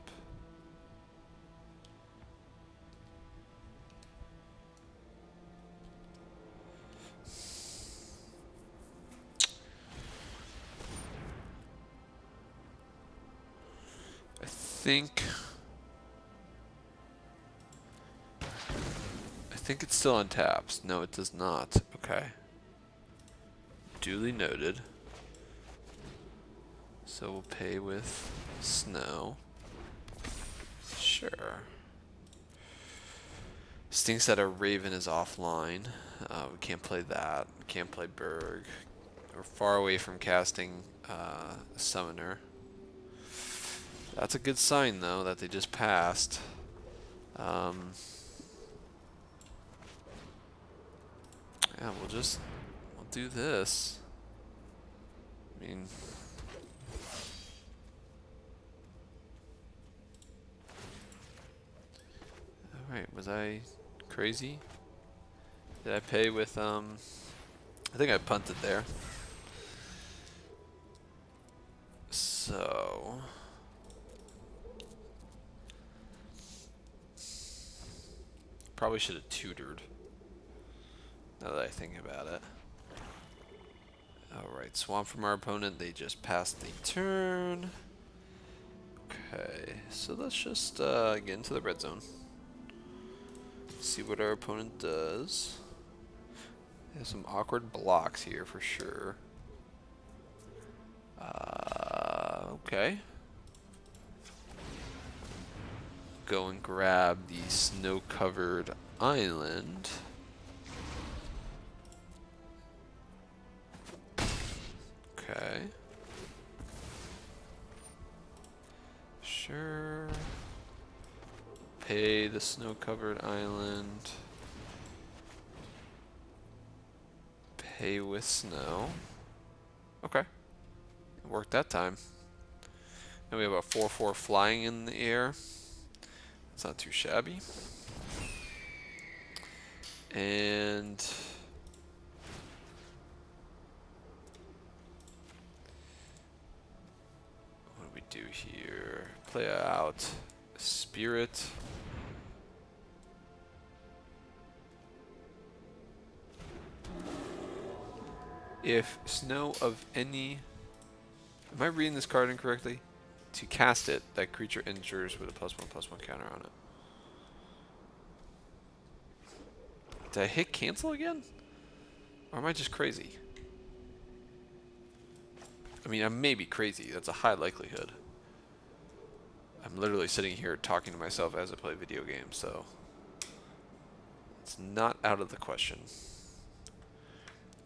I think it still untaps. No, it does not. Okay. Duly noted. So we'll pay with Snow. Sure. Stinks that our Raven is offline. We can't play that. We can't play Berg. We're far away from casting a Summoner. That's a good sign, though, that they just passed. Yeah, we'll do this. I mean, alright, was I crazy? Did I pay with, I think I punted there. So probably should have tutored, now that I think about it. Alright, swamp from our opponent, they just passed the turn. Okay, so let's just get into the red zone. See what our opponent does. There's some awkward blocks here for sure. Okay. Go and grab the snow-covered island. Okay. Sure. Pay the snow-covered island. Pay with snow. Okay. It worked that time. Now we have a 4/4 flying in the air. It's not too shabby. And what do we do here? Play out Spirit. If snow of any... Am I reading this card incorrectly? To cast it, that creature enters with a +1/+1 counter on it. Did I hit cancel again? Or am I just crazy? I mean, I may be crazy. That's a high likelihood. I'm literally sitting here talking to myself as I play video games, so it's not out of the question.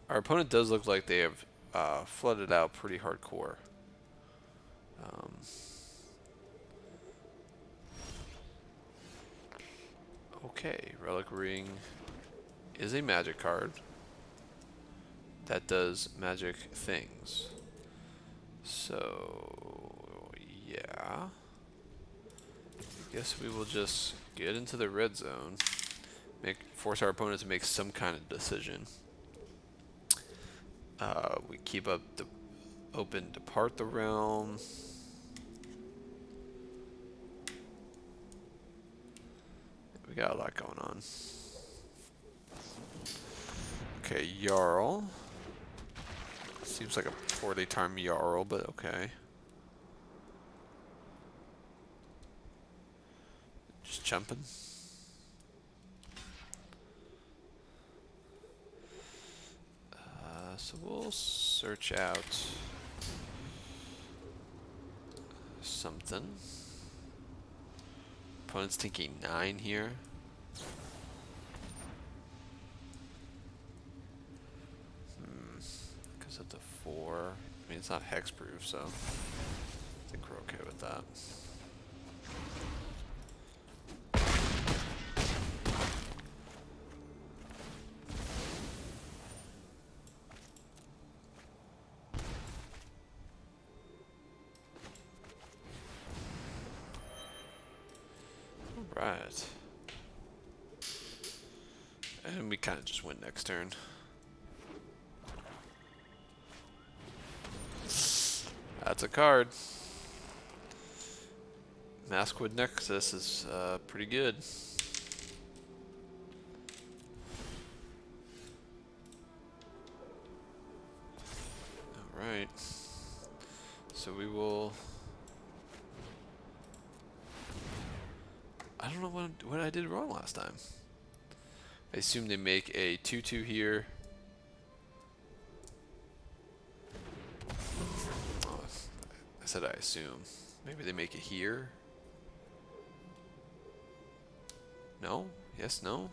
Our opponent does look like they have flooded out pretty hardcore. Okay, Relic Ring is a magic card that does magic things. So, yeah. I guess we will just get into the red zone, force our opponent to make some kind of decision. We keep up the open Depart the Realm. We got a lot going on. Okay, Jarl. Seems like a poorly timed Jarl, but okay. Just jumping. So we'll search out something. Opponent's thinking 9 here. Because of the 4. I mean, it's not hexproof, so I think we're okay with that. Right. And we kind of just win next turn. That's a card. Maskwood Nexus is pretty good. Alright. So we will... I don't know what I did wrong last time. I assume they make a 2/2 here. Oh, I said I assume. Maybe they make it here? No? Yes, no?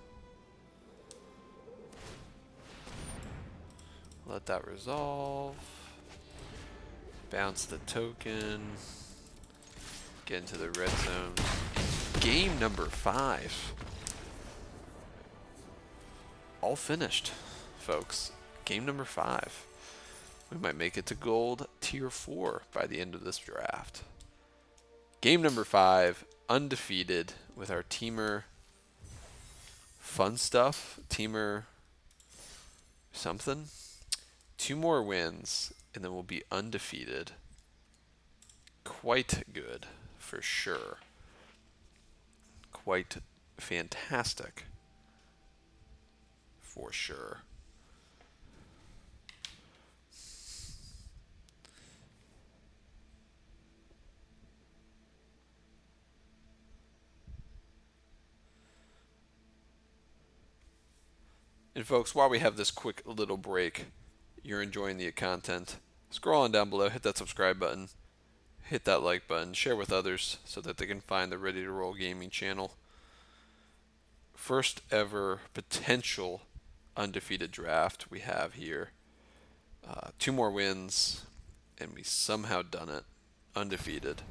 Let that resolve. Bounce the token. Get into the red zone. Game number 5. All finished, folks. Game number 5. We might make it to gold tier 4 by the end of this draft. Game number 5, undefeated with our Temur fun stuff. Temur something. 2 more wins, and then we'll be undefeated. Quite good, for sure. Quite fantastic, for sure. And folks, while we have this quick little break, you're enjoying the content, scroll on down below, hit that subscribe button, hit that like button, share with others so that they can find the Ready to Roll Gaming channel. First ever potential undefeated draft we have here. 2 more wins, and we somehow done it. Undefeated.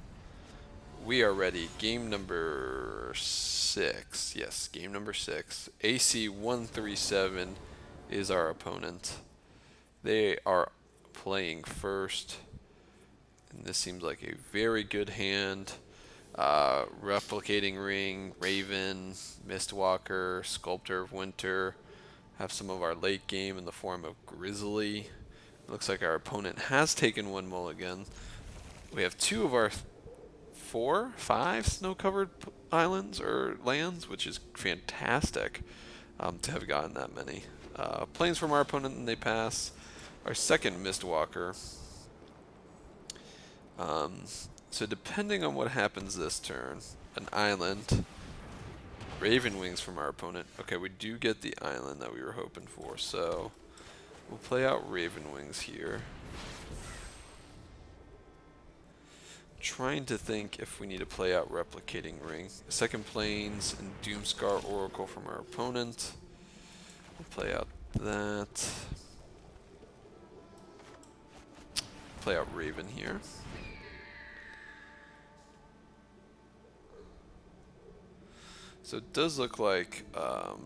We are ready. Game number 6. Yes, game number 6. AC 137 is our opponent. They are playing first, and this seems like a very good hand. Replicating Ring, Raven, Mistwalker, Sculptor of Winter. Have some of our late game in the form of Grizzly. Looks like our opponent has taken 1 mulligan. We have 2 of our 4, 5 snow-covered islands or lands, which is fantastic to have gotten that many. Planes from our opponent, and they pass. Our second Mistwalker. So depending on what happens this turn, an island, Raven Wings from our opponent. Okay, we do get the island that we were hoping for, so we'll play out Raven Wings here. Trying to think if we need to play out Replicating Ring. Second Plains and Doomscar Oracle from our opponent. We'll play out that. Play out Raven here. So it does look like, well,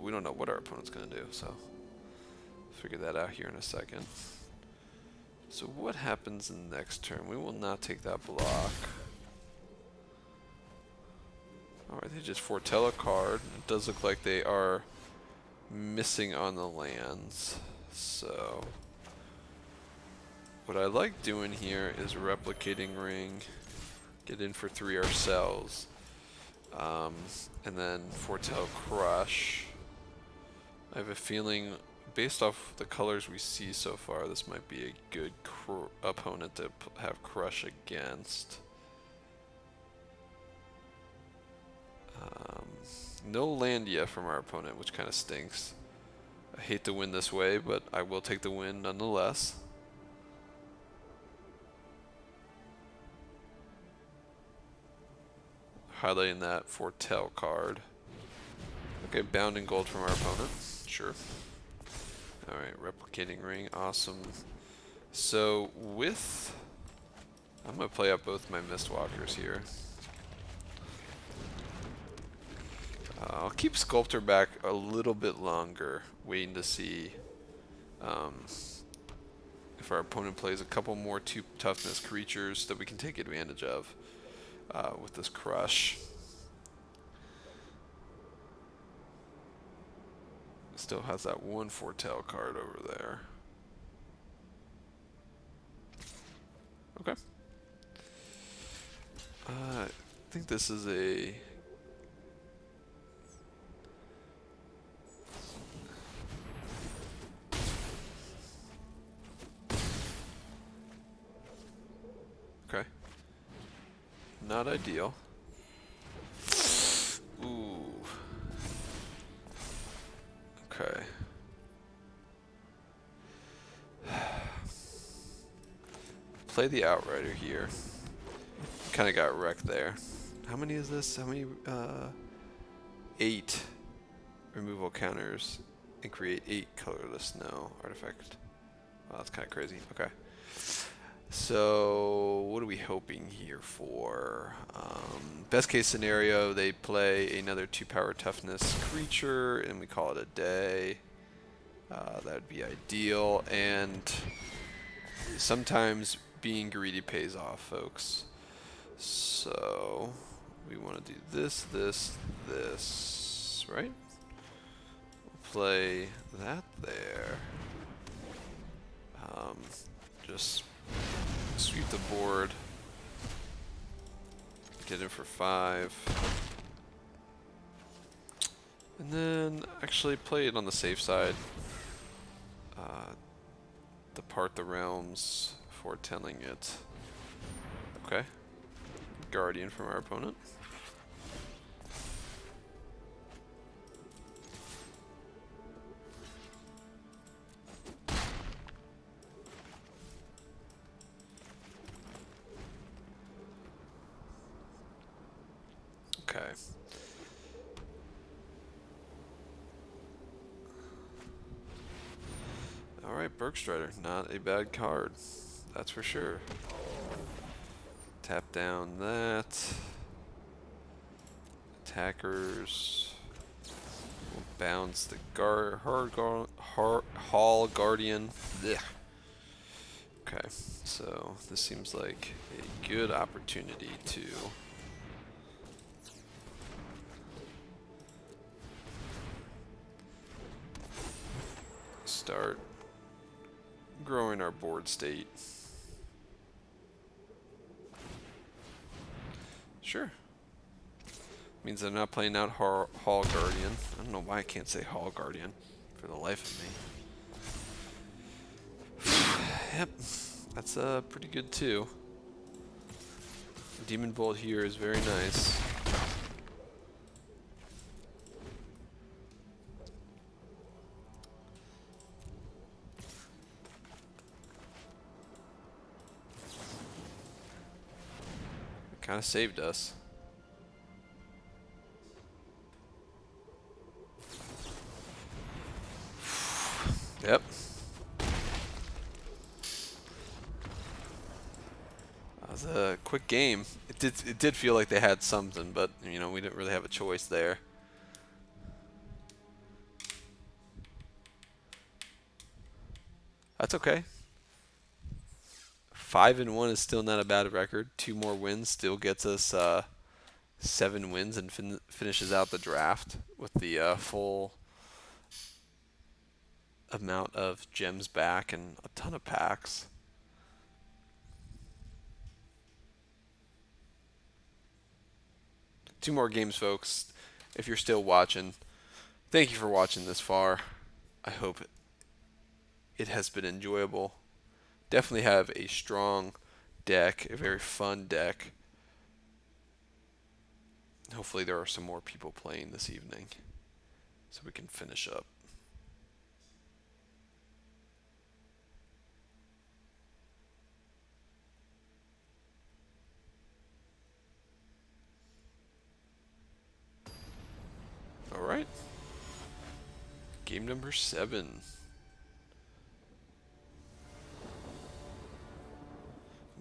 we don't know what our opponent's going to do, so figure that out here in a second. So what happens in the next turn? We will not take that block. Alright, they just foretell a card. It does look like they are missing on the lands. So what I like doing here is Replicating Ring. Get in for 3 ourselves. And then foretell Crush. I have a feeling, based off the colors we see so far, this might be a good opponent to have Crush against. No Landia from our opponent, which kind of stinks. I hate to win this way, but I will take the win nonetheless. Highlighting that foretell card. Okay, Bounding Gold from our opponent. Sure. Alright, Replicating Ring. Awesome. So, with... I'm going to play out both my Mistwalkers here. I'll keep Sculptor back a little bit longer, waiting to see if our opponent plays a couple more 2 toughness creatures that we can take advantage of. with this crush. Still has that one foretell card over there. Okay. I think this is a... Okay. Not ideal. Ooh. Okay. Play the Outrider here. Kind of got wrecked there. How many is this? How many? 8 removal counters and create 8 colorless snow artifact. Wow, that's kind of crazy. Okay. So what are we hoping here for? Best case scenario, they play another 2-power toughness creature and we call it a day. That would be ideal. And sometimes being greedy pays off, folks. So we want to do this, right? We'll play that there. Just sweep the board. Get in for 5. And then actually play it on the safe side. Depart the realms, foretelling it. Okay. Guardian from our opponent. Okay. Alright, Bergstrider, not a bad card. That's for sure. Tap down that. Attackers. We'll bounce the Hall Guardian. Blech. Okay, so this seems like a good opportunity to start growing our board state. Sure. Means they're not playing out Hall Guardian. I don't know why I can't say Hall Guardian for the life of me. Yep, that's pretty good too. Demon Bolt here is very nice. Kind of saved us. Yep. That was a quick game. It did feel like they had something, but you know, we didn't really have a choice there. That's okay. 5-1 is still not a bad record. 2 more wins still gets us 7 wins and finishes out the draft with the full amount of gems back and a ton of packs. Two more games, folks. If you're still watching, thank you for watching this far. I hope it has been enjoyable. Definitely have a strong deck, a very fun deck. Hopefully there are some more people playing this evening so we can finish up. All right. Game number 7.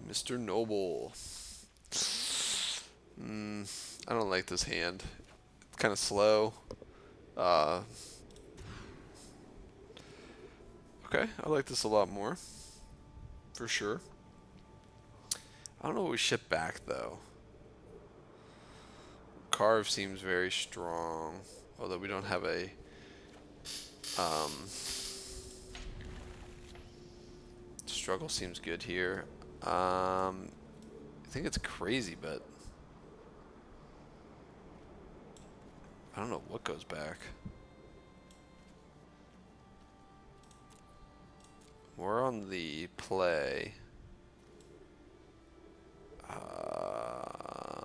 Mr. Noble. I don't like this hand. It's kind of slow. Okay, I like this a lot more. For sure. I don't know what we ship back, though. Carve seems very strong, although we don't have a struggle seems good here. I think it's crazy, but I don't know what goes back. We're on the play.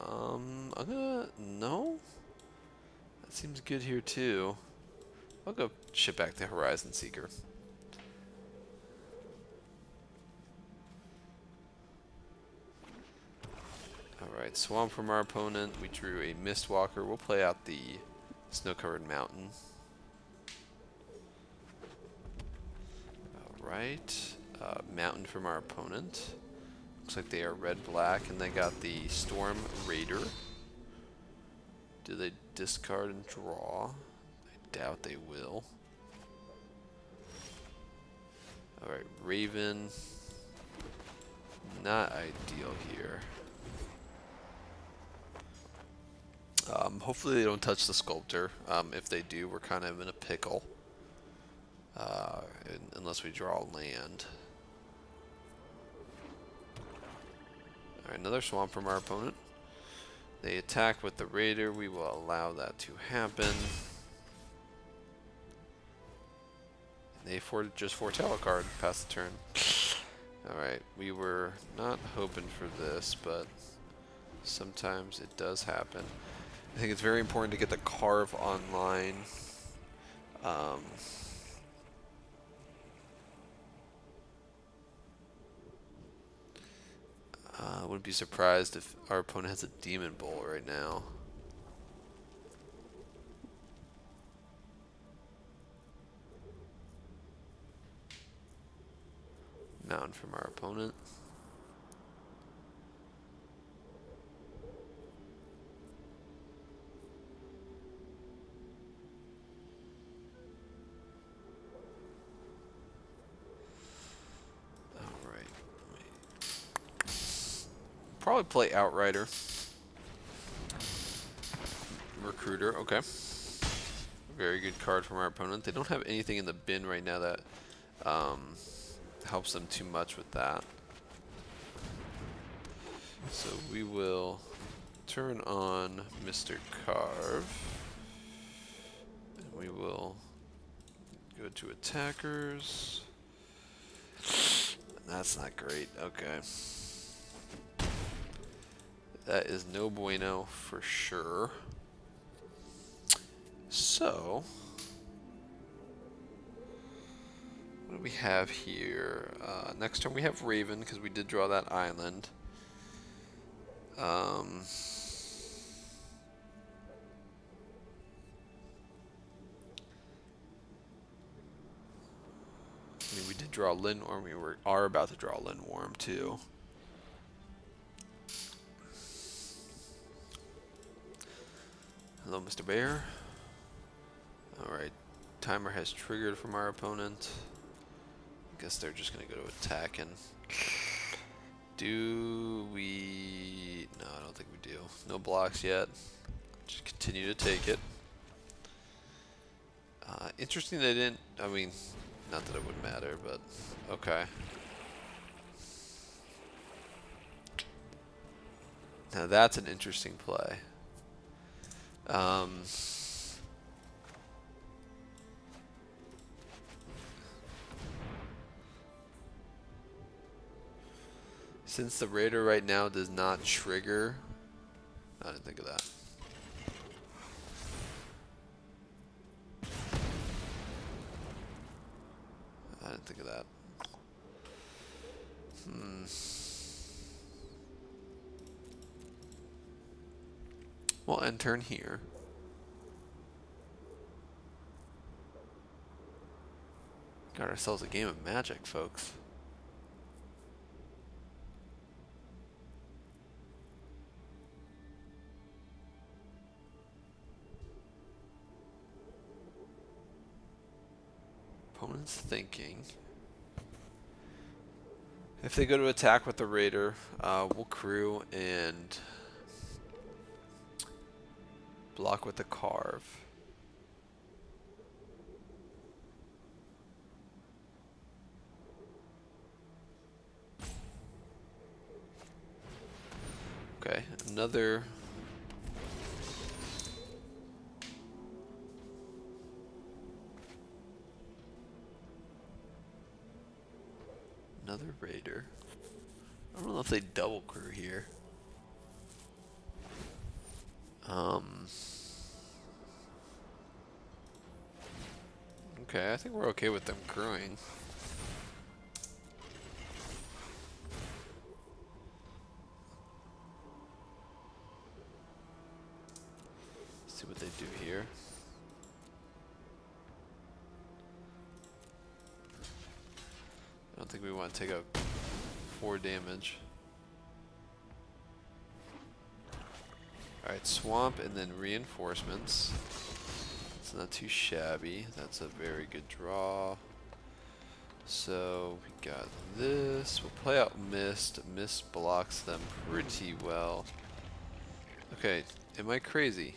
I'm gonna no. That seems good here too. I'll go ship back the Horizon Seeker. Alright, Swamp from our opponent. We drew a Mistwalker. We'll play out the Snow-Covered Mountain. Alright, Mountain from our opponent. Looks like they are red-black, and they got the Storm Raider. Do they discard and draw? I doubt they will. Alright, Raven. Not ideal here. Hopefully they don't touch the Sculptor. If they do, we're kind of in a pickle. Unless we draw land. Alright, another Swamp from our opponent. They attack with the Raider. We will allow that to happen. They just foretell a card past the turn. Alright, we were not hoping for this, but sometimes it does happen. I think it's very important to get the Carve online. I wouldn't be surprised if our opponent has a Demon Bolt right now. Mountain from our opponent. Alright. Probably play Outrider. Recruiter, okay. Very good card from our opponent. They don't have anything in the bin right now that helps them too much with that. So we will turn on Mr. Carve. And we will go to attackers. That's not great. Okay. That is no bueno for sure. So, what do we have here? Next turn we have Raven because we did draw that island. I mean, we did draw Lindworm. We are about to draw Lindworm too. Hello, Mr. Bear. Alright, timer has triggered from our opponent. I guess they're just going to go to attack and... Do we... No, I don't think we do. No blocks yet. Just continue to take it. Interesting they didn't... I mean, not that it would matter, but... Okay. Now that's an interesting play. Since the Raider right now does not trigger, I didn't think of that. I didn't think of that. We'll end turn here. Got ourselves a game of Magic, folks. Opponent's thinking. If they go to attack with the Raider, we'll crew and Block with the carve. Okay, another. Another raider. I don't know if they double crew here. Okay, I think we're okay with them crewing. Let's see what they do here. I don't think we want to take out 4 damage. Alright, swamp and then reinforcements. It's not too shabby. That's a very good draw. So we got this. We'll play out Mist. Mist blocks them pretty well. Okay, am I crazy?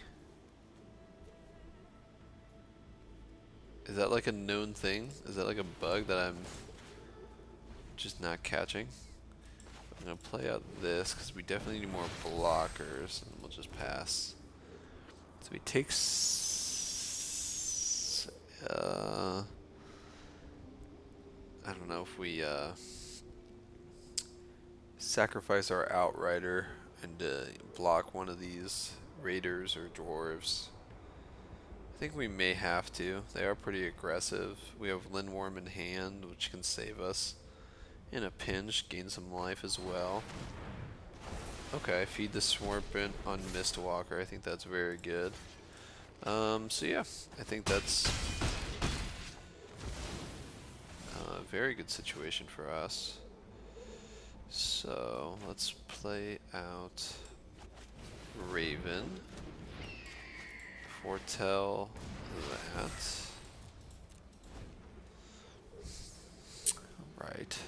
Is that like a known thing? Is that like a bug that I'm just not catching? I'm gonna play out this because we definitely need more blockers, and we'll just pass. So he takes. I don't know if we sacrifice our outrider and block one of these raiders or dwarves. I think we may have to. They are pretty aggressive. We have Lindworm in hand, which can save us. In a pinch, gain some life as well. Okay, feed the Swarpin on Mistwalker. I think that's very good. So yeah, I think that's a very good situation for us. So let's play out Raven. Foretell that. Alright.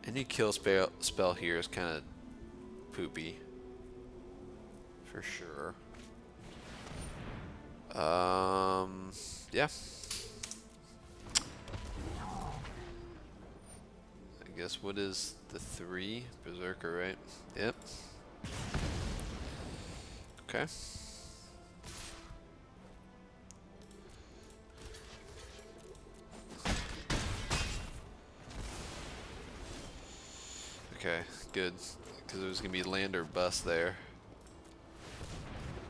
Any kill spell here is kind of poopy. For sure. Yeah. I guess what is the 3? Berserker, right? Yep. Okay. Okay, good. Because it was going to be land or bust there.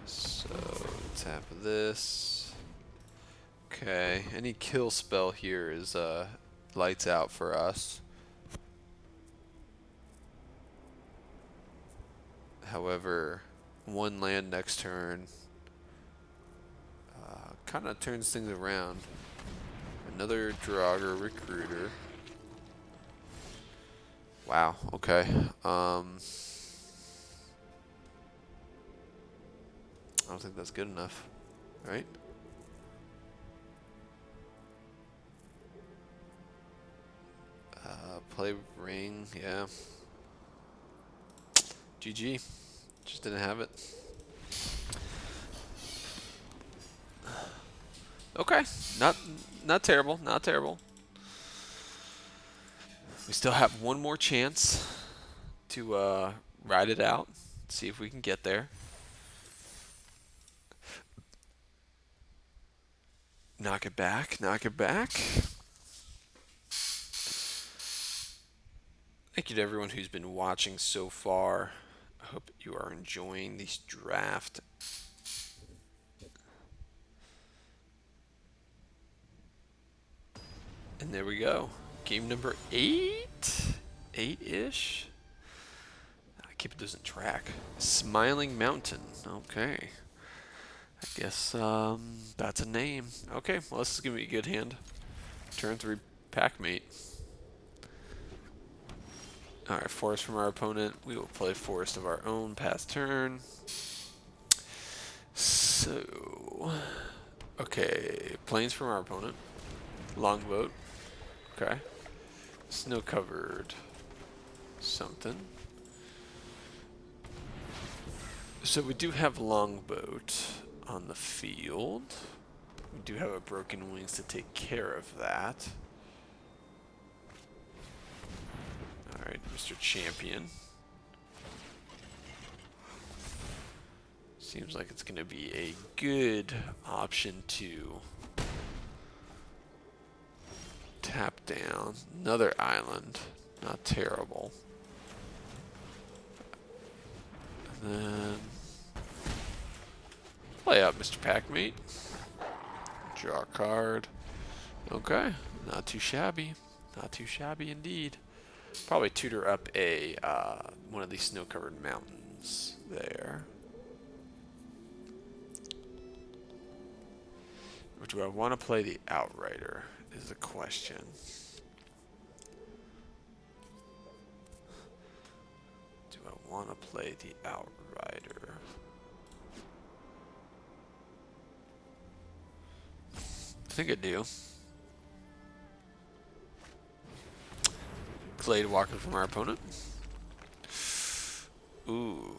So, tap this. Okay, any kill spell here is lights out for us. However, 1 land next turn kind of turns things around. Another Draugr recruiter. Wow, okay. I don't think that's good enough, right? Play ring, yeah. GG. Just didn't have it. Okay, not terrible, not terrible. We still have one more chance to ride it out, see if we can get there. Knock it back, knock it back. Thank you to everyone who's been watching so far. I hope you are enjoying this draft. And there we go. Game number 8? 8-ish? I keep losing track. Smiling Mountain. Okay. I guess that's a name. Okay, well this is going to be a good hand. Turn 3 pack mate. Alright, forest from our opponent. We will play forest of our own past turn. So, okay, plains from our opponent. Longboat. Okay. Snow covered something. So we do have Longboat on the field. We do have a Broken Wings to take care of that. Alright, Mr. Champion. Seems like it's going to be a good option to tap down. Another island. Not terrible. And then play out, Mr. Packmate. Draw a card. Okay, not too shabby. Not too shabby indeed. Probably tutor up a one of these snow-covered mountains there. Or do I want to play the Outrider is the question. Do I want to play the Outrider? I think I do. Glade Walker from our opponent. Ooh.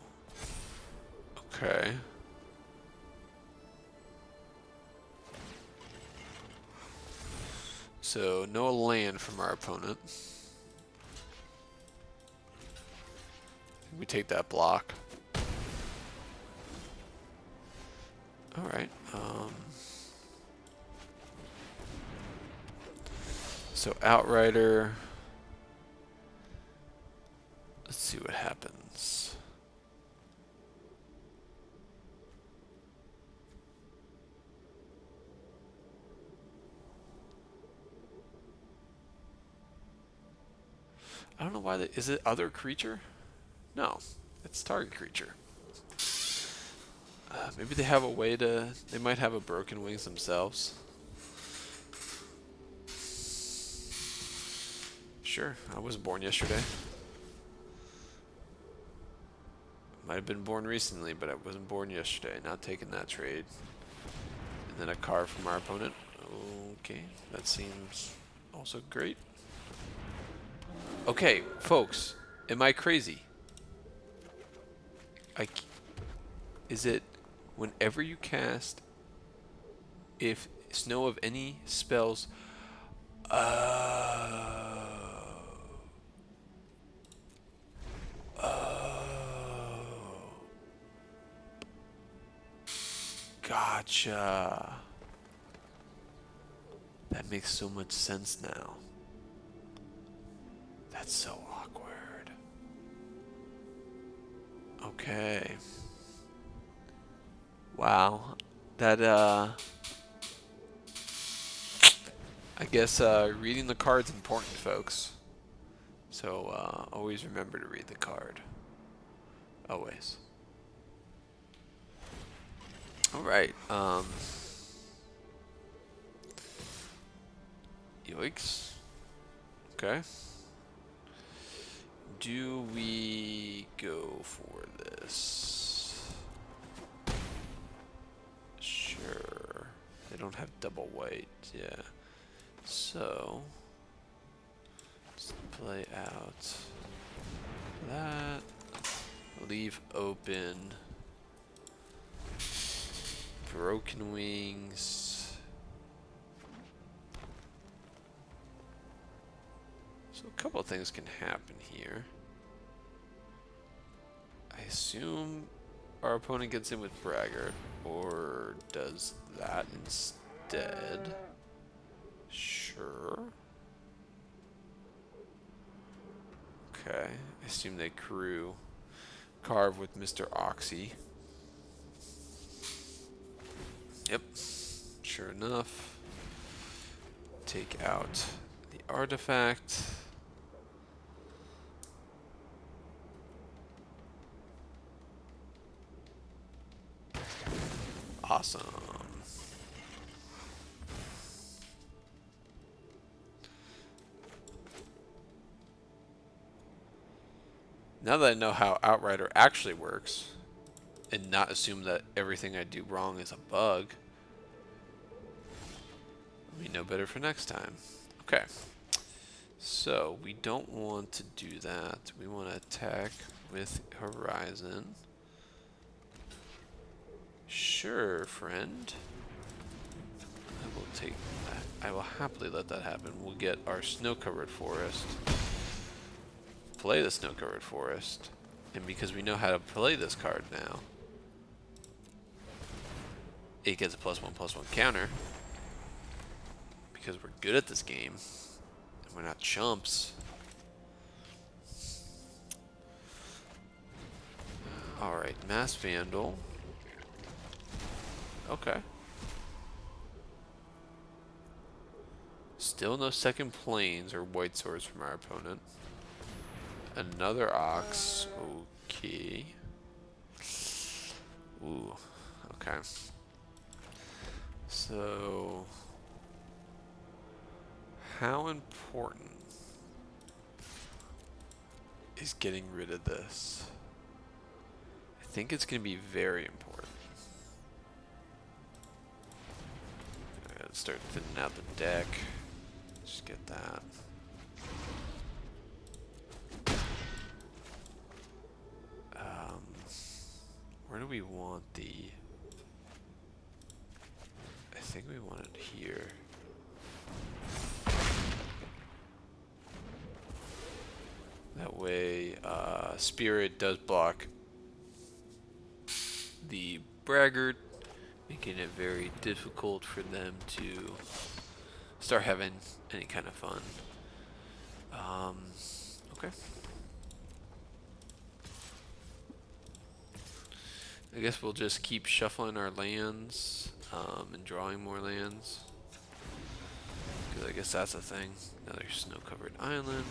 Okay. So, no land from our opponent. We take that block. Alright. So, Outrider. Let's see what happens. I don't know why is it other creature? No, it's target creature. Maybe they have a way to. They might have a Broken Wings themselves. Sure, I wasn't born yesterday. Might have been born recently, but I wasn't born yesterday. Not taking that trade. And then a card from our opponent. Okay, that seems also great. Okay, folks, am I crazy? Is it whenever you cast, if snow of any spells, gotcha. That makes so much sense now. That's so awkward. Okay. Wow. That, I guess, reading the card's important, folks. So, always remember to read the card. Always. Alright, yikes. Okay. Do we go for this? Sure. They don't have double white, yeah. So, let's play out that. Leave open Broken Wings. So a couple of things can happen here. I assume our opponent gets in with Braggart, or does that instead. Sure. Okay, I assume they carve with Mr. Oxy. Yep, sure enough. Take out the artifact. Awesome. Now that I know how Outrider actually works, and not assume that everything I do wrong is a bug, we know better for next time. Okay. So, we don't want to do that. We want to attack with Horizon. Sure, friend. I will take that. I will happily let that happen. We'll get our snow-covered forest. Play the snow-covered forest. And because we know how to play this card now, it gets a +1/+1 counter. Because we're good at this game. And we're not chumps. Alright, Mass Vandal. Okay. Still no second planes or white swords from our opponent. Another Ox. Okay. Ooh. Okay. So, how important is getting rid of this? I think it's going to be very important. I gotta start thinning out the deck. Just get that. Where do we want the... I think we want it here. That way, Spirit does block the Braggart, making it very difficult for them to start having any kind of fun. Okay. I guess we'll just keep shuffling our lands and drawing more lands. Because I guess that's a thing. Another snow-covered island.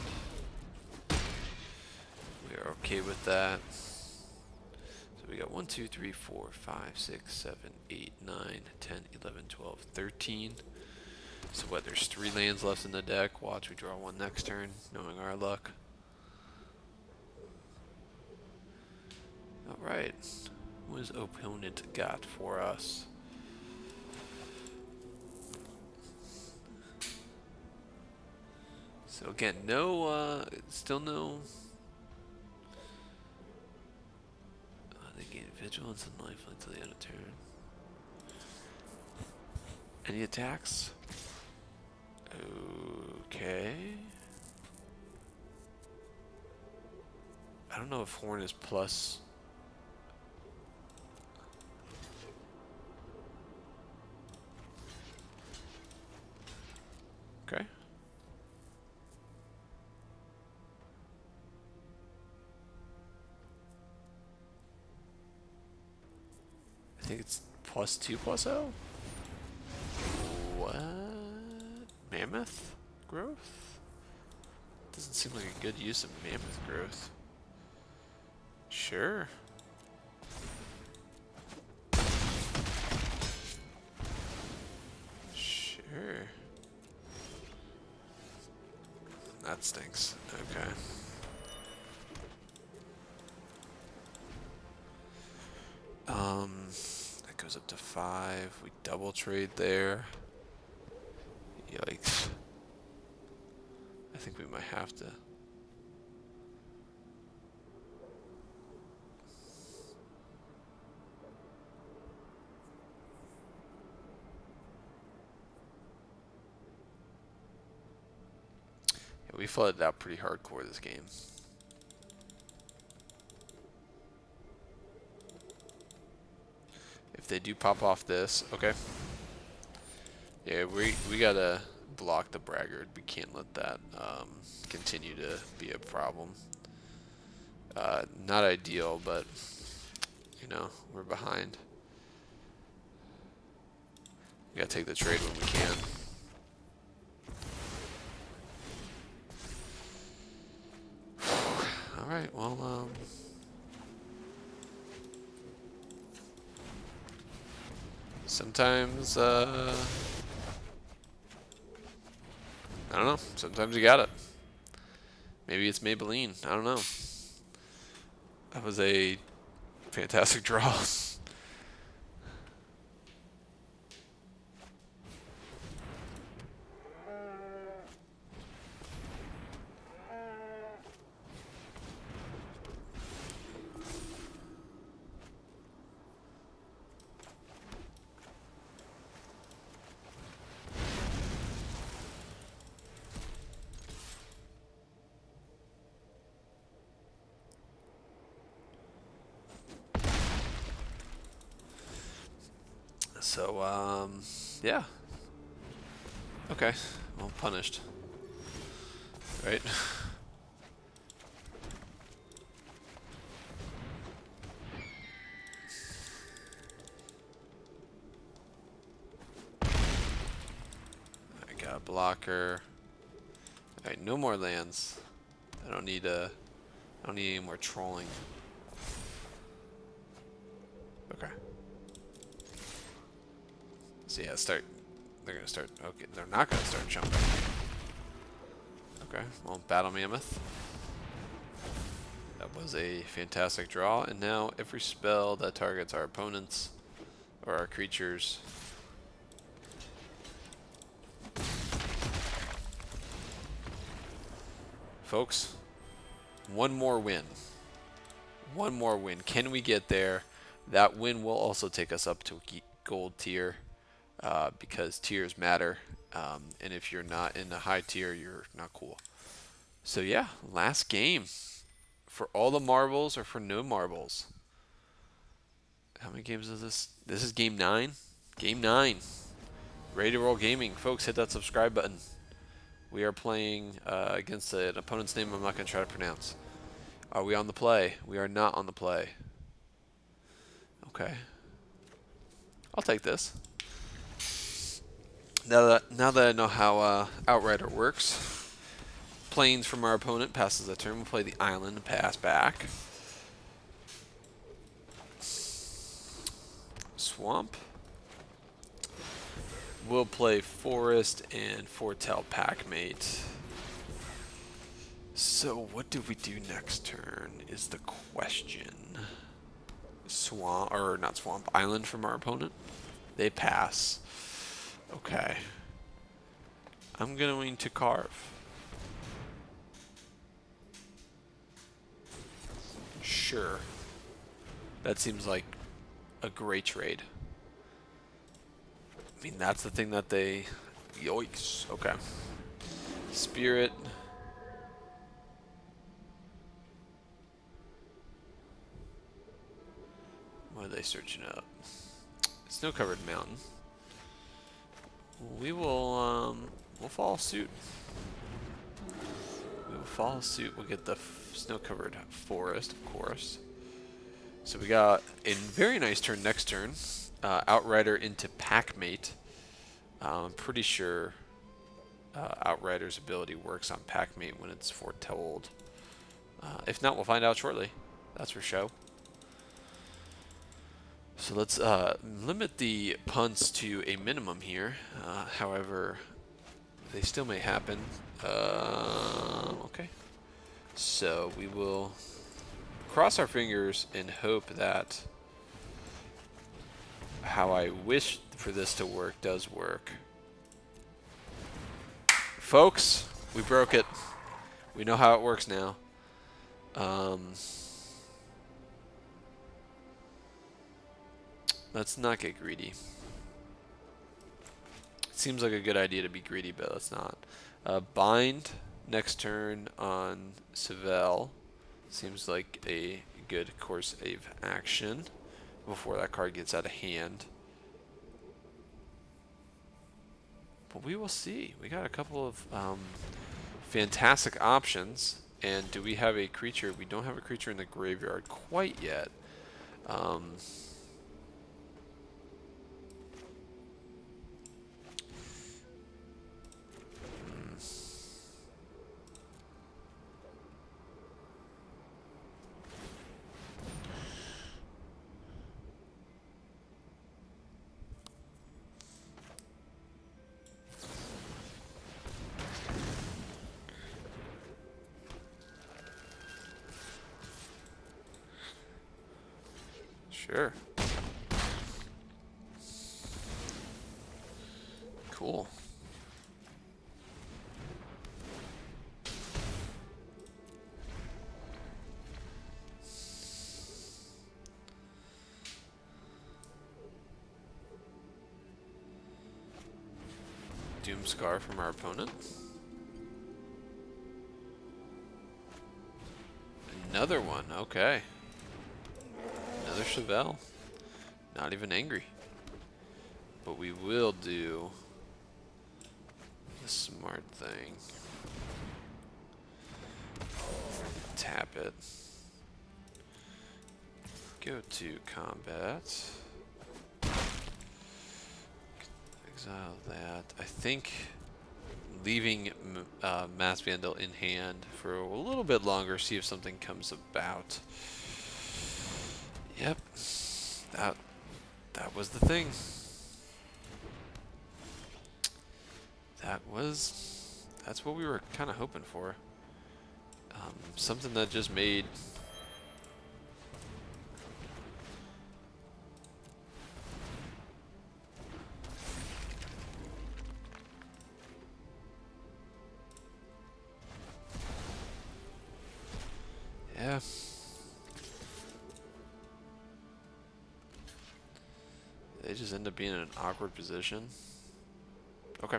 We are okay with that. So we got 1, 2, 3, 4, 5, 6, 7, 8, 9, 10, 11, 12, 13. So what, there's 3 lands left in the deck. Watch, we draw 1 next turn, knowing our luck. Alright. What has opponent got for us? So again, no, still no... they gain vigilance and lifeline until the end of turn. Any attacks? Okay. I don't know if Horn is plus... Okay. I think it's +2/+0? What? Mammoth growth? Doesn't seem like a good use of mammoth growth. Sure. Sure. That stinks. Okay. That goes up to 5. We double trade there. Yikes. I think we might have to. Yeah, we flooded out pretty hardcore this game. If they do pop off this, okay. Yeah, we gotta block the Braggart. We can't let that continue to be a problem. Not ideal, but you know, we're behind. We gotta take the trade when we can. All right, well, sometimes, I don't know. Sometimes you got it. Maybe it's Maybelline. I don't know. That was a fantastic draw. So, yeah. Okay. Well, punished. Right? I got a blocker. Alright, no more lands. I don't need any more trolling. Okay. So yeah, they're gonna start, okay, they're not gonna start jumping. Okay, well, Battle Mammoth. That was a fantastic draw, and now every spell that targets our opponents or our creatures. Folks, one more win. One more win. Can we get there? That win will also take us up to gold tier because tiers matter. And if you're not in the high tier, you're not cool. So yeah, last game. For all the marbles or for no marbles? How many games is this? This is game 9? Game 9. Ready to roll gaming. Folks, hit that subscribe button. We are playing against an opponent's name I'm not going to try to pronounce. Are we on the play? We are not on the play. Okay. I'll take this. Now that I know how Outrider works, planes from our opponent passes a turn. We'll play the island and pass back. Swamp. We'll play Forest and Foretell Packmate. So what do we do next turn is the question. Swamp, or not swamp, island from our opponent. They pass. Okay. I'm going to carve. Sure. That seems like a great trade. I mean, that's the thing that they... Yikes. Okay. Spirit. What are they searching up? Snow-covered mountain. We will, we'll follow suit. We will follow suit. We'll get the snow-covered forest, of course. So we got a very nice turn next turn. Outrider into Packmate. I'm pretty sure Outrider's ability works on Packmate when it's foretold. If not, we'll find out shortly. That's for show. So let's limit the punts to a minimum here. However, they still may happen. Okay. So we will cross our fingers and hope that how I wish for this to work does work. Folks, we broke it. We know how it works now. Let's not get greedy. It seems like a good idea to be greedy, but let's not. Bind next turn on Seville. Seems like a good course of action before that card gets out of hand. But we will see. We got a couple of fantastic options. And do we have a creature? We don't have a creature in the graveyard quite yet. Sure. Cool. Doomscar from our opponent. Another one, okay. Another Chevelle. Not even angry. But we will do the smart thing. Tap it. Go to combat. Exile that. I think leaving Mass Vandal in hand for a little bit longer, see if something comes about. Yep. That was the thing. That's what we were kind of hoping for. Something that just made yeah. They just end up being in an awkward position. Okay.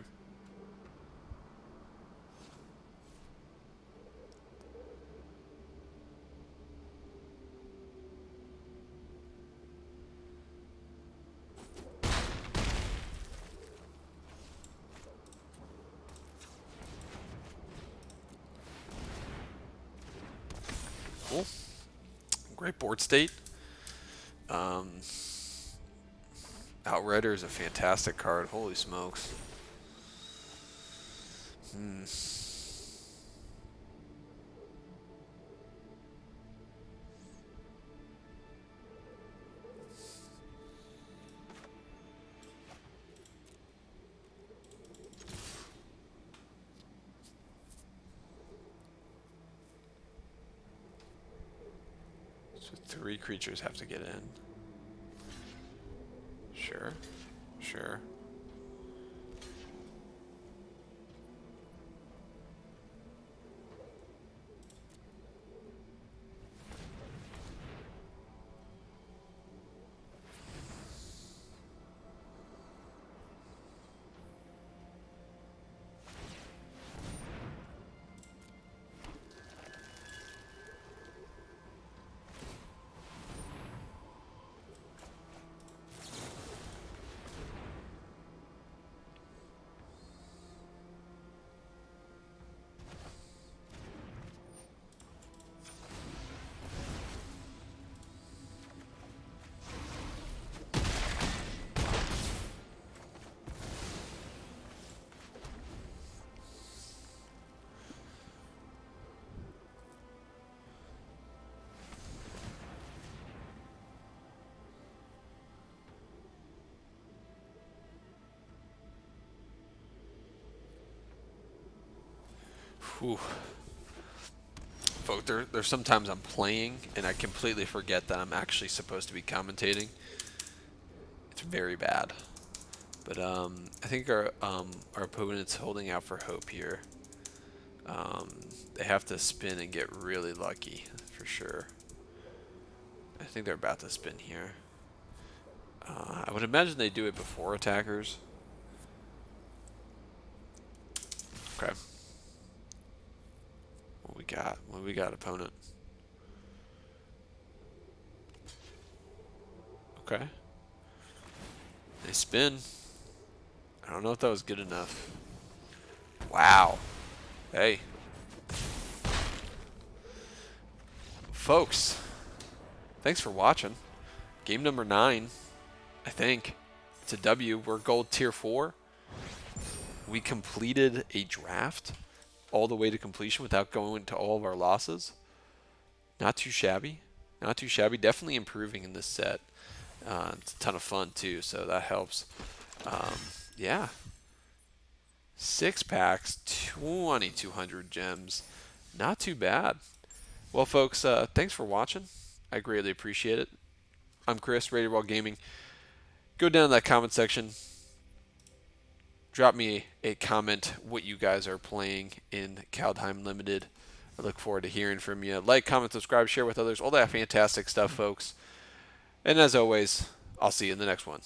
Cool. Great board state. Outrider is a fantastic card. Holy smokes. So 3 creatures have to get in. Sure. Sure. Whew. Folk, there's sometimes I'm playing and I completely forget that I'm actually supposed to be commentating. It's very bad. But I think our opponent's holding out for hope here. They have to spin and get really lucky for sure. I think they're about to spin here. I would imagine they do it before attackers. Okay. What we got, opponent? Okay. They spin. I don't know if that was good enough. Wow. Hey. Folks, thanks for watching. Game number 9, I think. It's a W. We're gold tier 4. We completed a draft all the way to completion without going to all of our losses. Not too shabby. Not too shabby. Definitely improving in this set. It's a ton of fun too, so that helps. Yeah. 6 packs, 2,200 gems. Not too bad. Well, folks, thanks for watching. I greatly appreciate it. I'm Chris, Rated World Gaming. Go down in that comment section. Drop me a comment what you guys are playing in Kaldheim Limited. I look forward to hearing from you. Like, comment, subscribe, share with others. All that fantastic stuff, folks. And as always, I'll see you in the next one.